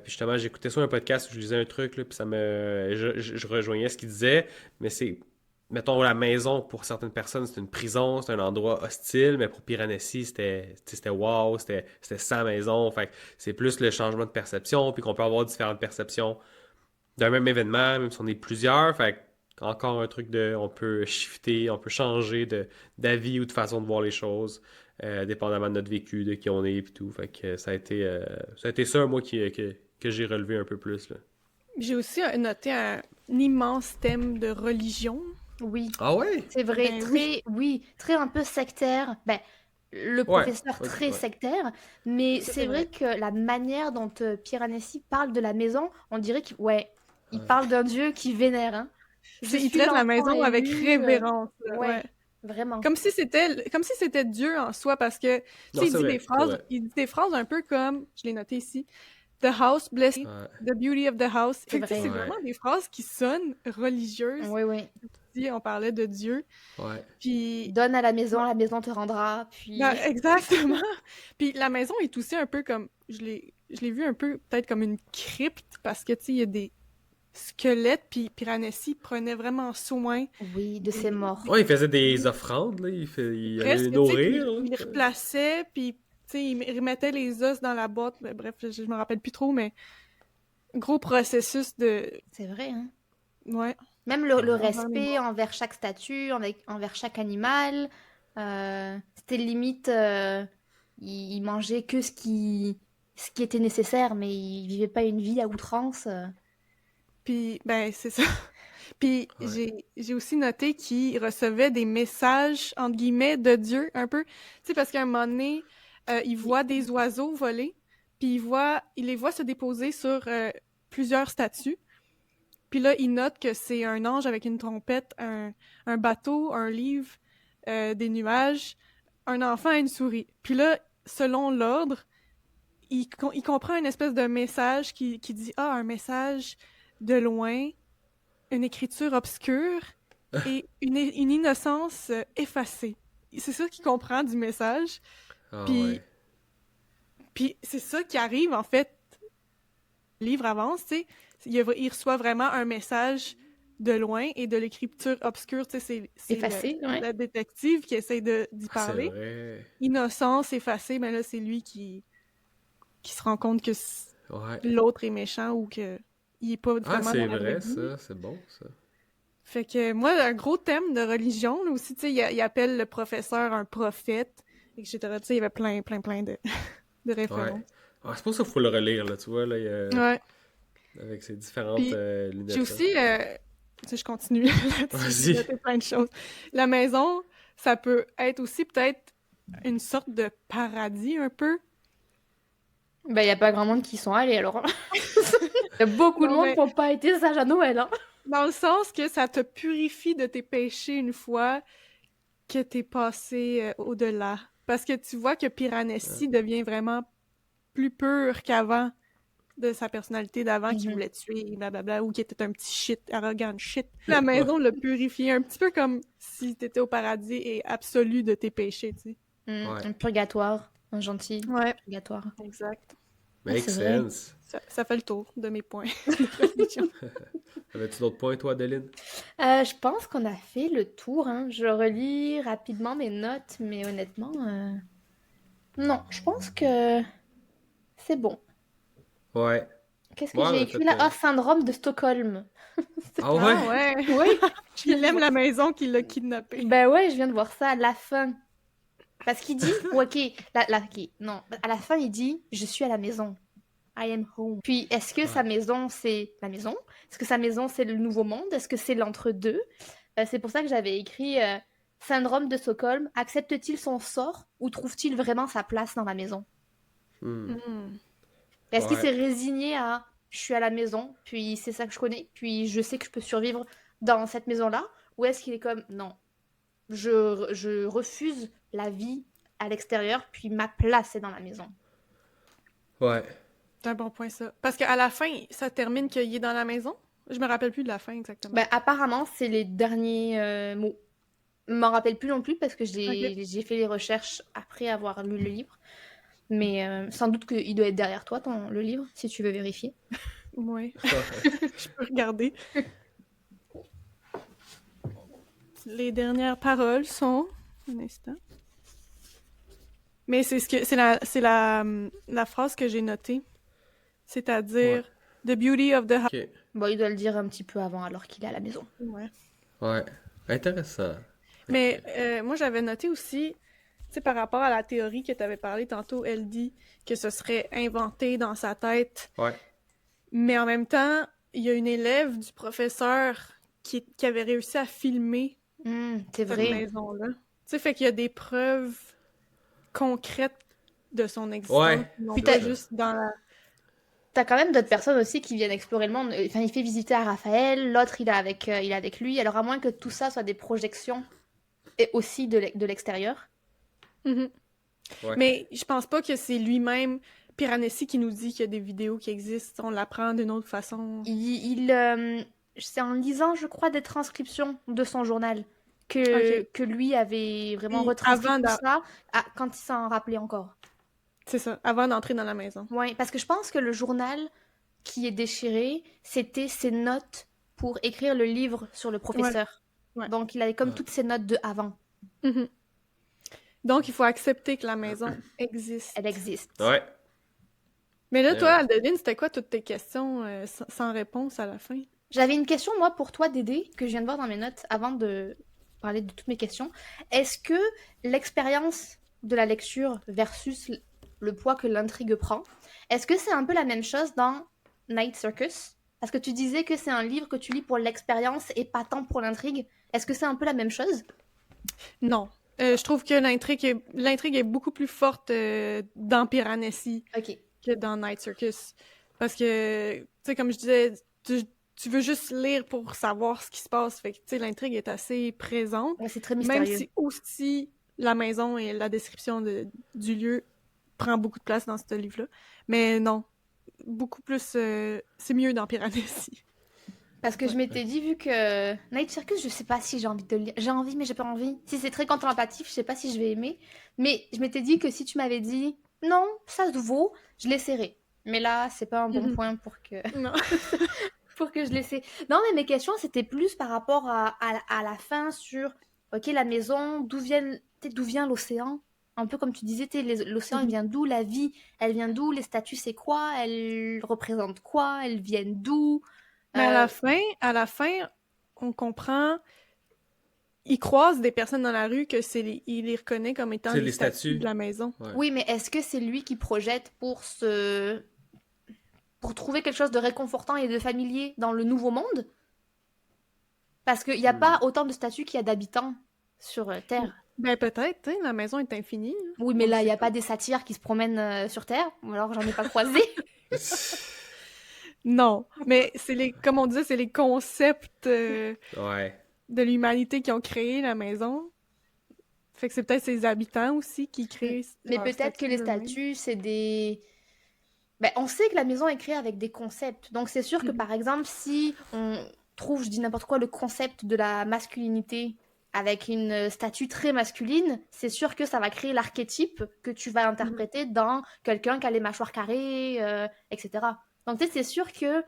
justement, j'écoutais sur un podcast où je lisais un truc, là, puis je rejoignais ce qu'il disait, mais c'est, mettons, la maison, pour certaines personnes, c'est une prison, c'est un endroit hostile, mais pour Piranesi, c'était wow, c'était sa maison. Fait que c'est plus le changement de perception, puis qu'on peut avoir différentes perceptions d'un même événement, même si on est plusieurs. Fait que, encore un truc de, on peut shifter, on peut changer d'avis ou de façon de voir les choses, dépendamment de notre vécu, de qui on est et tout. Fait que ça a été ça, moi, que j'ai relevé un peu plus, là. J'ai aussi noté un immense thème de religion. Oui, Ah ouais? c'est vrai, Ben très, oui, très un peu sectaire. Ben, le Ouais. professeur Ouais, très ouais. sectaire, mais Ça, c'est c'est vrai vrai. que la manière dont Piranesi parle de la maison, on dirait qu'il il Ouais. parle d'un dieu qui vénère, hein. Je Il suis traite la l'enfant maison avec élu, révérence, là, ouais, ouais. vraiment. Comme si c'était Dieu en soi, parce que, tu Non, sais, c'est vrai, c'est vrai. il dit des phrases un peu comme, je l'ai noté ici, The house, bless Ouais. the beauty of the house. C'est Fait que, tu sais, vrai. c'est Ouais. vraiment des phrases qui sonnent religieuses. Oui, oui. Si on parlait de Dieu. Ouais. Puis, Donne à la maison te rendra, ben, puis... exactement. Puis la maison est aussi un peu comme, je l'ai vu un peu peut-être comme une crypte, parce que, tu sais, il y a des squelettes, puis Piranesi prenait vraiment soin Oui, de ses morts. Ouais, il faisait des offrandes, là. Il allait les presque, tu sais, nourrir, puis là. il les replaçait, puis, tu sais, il remettait les os dans la boîte. Mais bref, je me rappelle plus trop, mais gros processus de... C'est vrai, hein. Ouais. Même le Ouais. Envers les respect morts. envers chaque statue, envers chaque animal. C'était limite... il mangeait que ce qui était nécessaire, mais il vivait pas une vie à outrance. Puis, ben, c'est ça. Puis Ouais. j'ai aussi noté qu'il recevait des messages, entre guillemets, de Dieu, un peu. Tu sais, parce qu'à un moment donné, il voit des oiseaux voler, puis il les voit se déposer sur plusieurs statues. Puis là, il note que c'est un ange avec une trompette, un bateau, un livre, des nuages, un enfant et une souris. Puis là, selon l'ordre, il comprend une espèce de message qui dit « Ah, un message de loin, une écriture obscure et une innocence effacée. » C'est ça qu'il comprend du message. Ah Puis, ouais. puis c'est ça qui arrive, en fait. Le livre avance, tu sais. Il reçoit vraiment un message de loin et de l'écriture obscure, tu sais, c'est Effacé, ouais. la détective qui essaie d'y Ah, c'est parler. vrai. Innocence effacée, mais là, c'est lui qui se rend compte que Ouais. l'autre est méchant ou que il est pas Ah, vraiment c'est dans la vraie vrai, vie. ça. C'est bon, ça. Fait que moi, un gros thème de religion, là aussi, tu sais, il appelle le professeur un prophète, etc. Tu sais, il y avait plein de, de Ouais. références. Ah, c'est pour ça qu'il faut le relire, là, tu vois, là, Ouais. avec ses différentes Puis j'ai lunettes, là. aussi, tu sais, je continue là-dessus, j'ai Vas-y. noté plein de choses. La maison, ça peut être aussi peut-être une sorte de paradis un peu. Ben, il n'y a pas grand monde qui y sont allés, alors. Il y a beaucoup de Non, monde mais qui n'ont pas été sages à Noël, hein. dans le sens que ça te purifie de tes péchés une fois que t'es passé au-delà. Parce que tu vois que Piranesi devient vraiment plus pur qu'avant de sa personnalité d'avant qui Mhm. voulait tuer, blablabla, ou qui était un petit shit, arrogant shit. La maison l'a purifié, un petit peu comme si t'étais au paradis et absolu de tes péchés, tu sais. Ouais. Un purgatoire, un gentil Ouais, purgatoire. exact. Ah, Make c'est vrai. sense. Ça fait le tour de mes points de religion. Avais-tu d'autres points, toi, Adeline? Je pense qu'on a fait le tour, hein. Je relis rapidement mes notes, mais honnêtement, non, je pense que c'est bon. Ouais. Qu'est-ce que Ouais, on j'ai a écrit fait... là? Ah, syndrome de Stockholm. Ah ouais? Ah ouais! Oui. Il aime la maison qui l'a kidnappé. Ben ouais, je viens de voir ça à la fin. Parce qu'il dit, ok, ok, non, à la fin il dit, je suis à la maison. I am home. Puis est-ce que sa Ouais. maison c'est la maison? Est-ce que sa maison c'est le nouveau monde? Est-ce que c'est l'entre-deux? C'est pour ça que j'avais écrit syndrome de Stockholm. Accepte-t-il son sort ou trouve-t-il vraiment sa place dans la maison? Hmm. Hmm. Est-ce qu'il Ouais. s'est résigné à je suis à la maison, puis c'est ça que je connais, puis je sais que je peux survivre dans cette maison-là? Ou est-ce qu'il est comme non, je refuse la vie à l'extérieur, puis ma place est dans la maison? Ouais. C'est un bon point, ça. Parce qu'à la fin, ça termine qu'il est dans la maison. Je me rappelle plus de la fin exactement. Ben, apparemment, c'est les derniers mots. Je m'en rappelle plus non plus parce que Ok. j'ai fait les recherches après avoir lu le livre. Mais sans doute qu'il doit être derrière toi, le livre, si tu veux vérifier. Ouais. Je peux regarder. Les dernières paroles sont... Un instant. Mais c'est la phrase que j'ai notée. Ouais. C'est-à-dire The beauty of the house. Ok. Bon, il doit le dire un petit peu avant alors qu'il est à la maison. Ouais. Ouais. Intéressant. Ok. Mais moi, j'avais noté aussi, tu sais, par rapport à la théorie que tu avais parlé tantôt, elle dit que ce serait inventé dans sa tête. Ouais. Mais en même temps, il y a une élève du professeur qui avait réussi à filmer C'est cette vrai. maison-là. Tu sais, fait qu'il y a des preuves concrètes de son existence. Ouais. Non Puis pas t'as- juste dans la... T'as quand même d'autres personnes aussi qui viennent explorer le monde. Enfin, il fait visiter à Raphaël, l'autre il est avec lui. Alors à moins que tout ça soit des projections et aussi de l'extérieur. Mhm. Ouais. Mais je pense pas que c'est lui-même, Piranesi, qui nous dit qu'il y a des vidéos qui existent. On l'apprend d'une autre façon. C'est en lisant, je crois, des transcriptions de son journal que, Ok. que lui avait vraiment Puis retranscrit tout ça quand il s'en rappelait encore. C'est ça, avant d'entrer dans la maison. Ouais, parce que je pense que le journal qui est déchiré, c'était ses notes pour écrire le livre sur le professeur. Ouais. Donc il avait comme Ah. toutes ses notes de avant. Mhm. Donc, il faut accepter que la maison existe. Elle existe. Ouais. Mais là, Eh toi, ouais. Aldeline, c'était quoi toutes tes questions sans réponse à la fin? J'avais une question, moi, pour toi, Dédé, que je viens de voir dans mes notes avant de parler de toutes mes questions. Est-ce que l'expérience de la lecture versus le poids que l'intrigue prend, est-ce que c'est un peu la même chose dans Night Circus? Parce que tu disais que c'est un livre que tu lis pour l'expérience et pas tant pour l'intrigue. Est-ce que c'est un peu la même chose? Non. Je trouve que l'intrigue est beaucoup plus forte dans Piranesi Ok. que dans Night Circus. Parce que, tu sais, comme je disais, tu veux juste lire pour savoir ce qui se passe. Fait que, tu sais, l'intrigue est assez présente. Ouais, c'est très Même mystérieux. si aussi la maison et la description du lieu prend beaucoup de place dans ce livre-là. Mais non, beaucoup plus... c'est mieux dans Piranesi. Parce que je m'étais dit, vu que Night Circus, je sais pas si j'ai envie de le lire. J'ai envie, mais j'ai pas envie. Si c'est très contemplatif, je sais pas si je vais aimer. Mais je m'étais dit que si tu m'avais dit non, ça se vaut, je l'essaierais. Mais là, c'est pas un bon Mhm. point pour que, Non. pour que je l'essaie. Non, mais mes questions, c'était plus par rapport à la fin sur, ok, la maison, d'où vient l'océan? Un peu comme tu disais, l'océan, il Mhm. vient d'où? La vie, elle vient d'où? Les statues, c'est quoi? Elles représentent quoi? Elles viennent d'où? Mais Euh, à la fin, on comprend, il croise des personnes dans la rue il les reconnaît comme étant C'est les les statues de statues. la maison. Ouais. Oui, mais est-ce que c'est lui qui projette pour trouver quelque chose de réconfortant et de familier dans le nouveau monde? Parce qu'il n'y a pas autant de statues qu'il y a d'habitants sur Terre. Ben peut-être, hein, la maison est infinie. Oui, mais On le là, il sait n'y a pas. pas des satyres qui se promènent sur Terre. Ou alors, j'en ai pas croisé. Non, mais comme on disait, c'est les concepts Ouais. de l'humanité qui ont créé la maison. Fait que c'est peut-être ses habitants aussi qui créent Mais leurs peut-être que statues les eux-mêmes. statues, c'est des... Ben, on sait que la maison est créée avec des concepts. Donc, c'est sûr que, Mhm. par exemple, si on trouve, je dis n'importe quoi, le concept de la masculinité avec une statue très masculine, c'est sûr que ça va créer l'archétype que tu vas Mhm. interpréter dans quelqu'un qui a les mâchoires carrées, etc. Donc, tu sais, c'est sûr que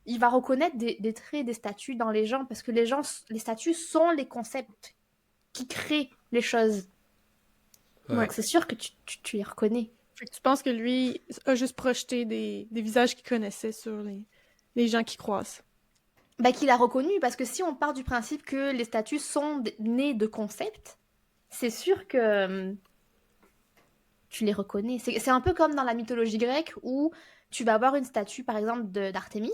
il va reconnaître des traits des statues dans les gens parce que les statues sont les concepts qui créent les choses. Ouais. Donc, c'est sûr que tu les reconnais. Fait que tu penses que lui a juste projeté des visages qu'il connaissait sur les gens qui croisent. Bah, qu'il a reconnu, parce que si on part du principe que les statues sont nées de concepts, c'est sûr que tu les reconnais. C'est un peu comme dans la mythologie grecque où tu vas avoir une statue, par exemple, d'Artémis.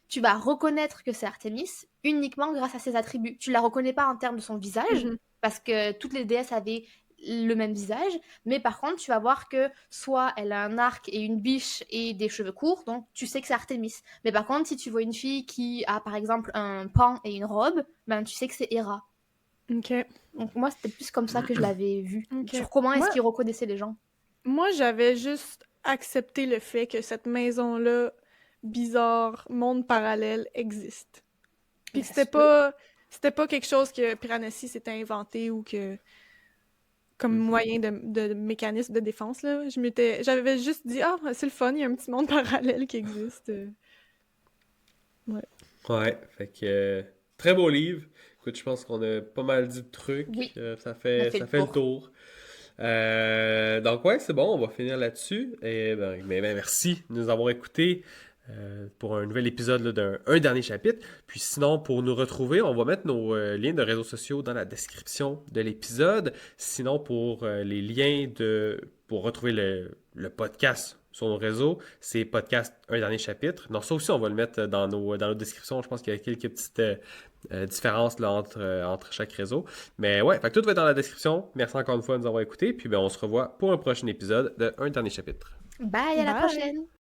Tu vas reconnaître que c'est Artémis uniquement grâce à ses attributs. Tu la reconnais pas en termes de son visage, Mhm. parce que toutes les déesses avaient le même visage, mais par contre, tu vas voir que soit elle a un arc et une biche et des cheveux courts, donc tu sais que c'est Artémis. Mais par contre, si tu vois une fille qui a par exemple un pan et une robe, ben tu sais que c'est Héra. Ok. Donc moi, c'était plus comme ça que je l'avais vu. Ok. Sur comment est-ce Moi, qu'ils reconnaissaient les gens. moi j'avais juste accepter le fait que cette maison-là, bizarre, monde parallèle, existe. Puis que Ça se peut. c'était pas quelque chose que Piranesi s'était inventé ou que comme moyen de mécanisme de défense, là. J'avais juste dit, ah, c'est le fun, il y a un petit monde parallèle qui existe. Ouais. Ouais, fait que très beau livre. Écoute, je pense qu'on a pas mal dit de trucs. Oui, Ça on a fait fait ça le fait le tour. tour. Donc ouais, c'est bon, on va finir là-dessus. Et ben, merci de nous avoir écoutés pour un nouvel épisode là, d'un dernier chapitre. Puis sinon, pour nous retrouver, on va mettre nos liens de réseaux sociaux dans la description de l'épisode. Sinon, pour les liens pour retrouver le podcast sur nos réseaux, c'est podcast un dernier chapitre. Donc ça aussi, on va le mettre dans nos descriptions. Je pense qu'il y a quelques petites différences là, entre chaque réseau. Mais ouais, fait que tout va être dans la description. Merci encore une fois de nous avoir écoutés. Puis ben, on se revoit pour un prochain épisode de Un dernier chapitre. Bye, à la Bye! prochaine!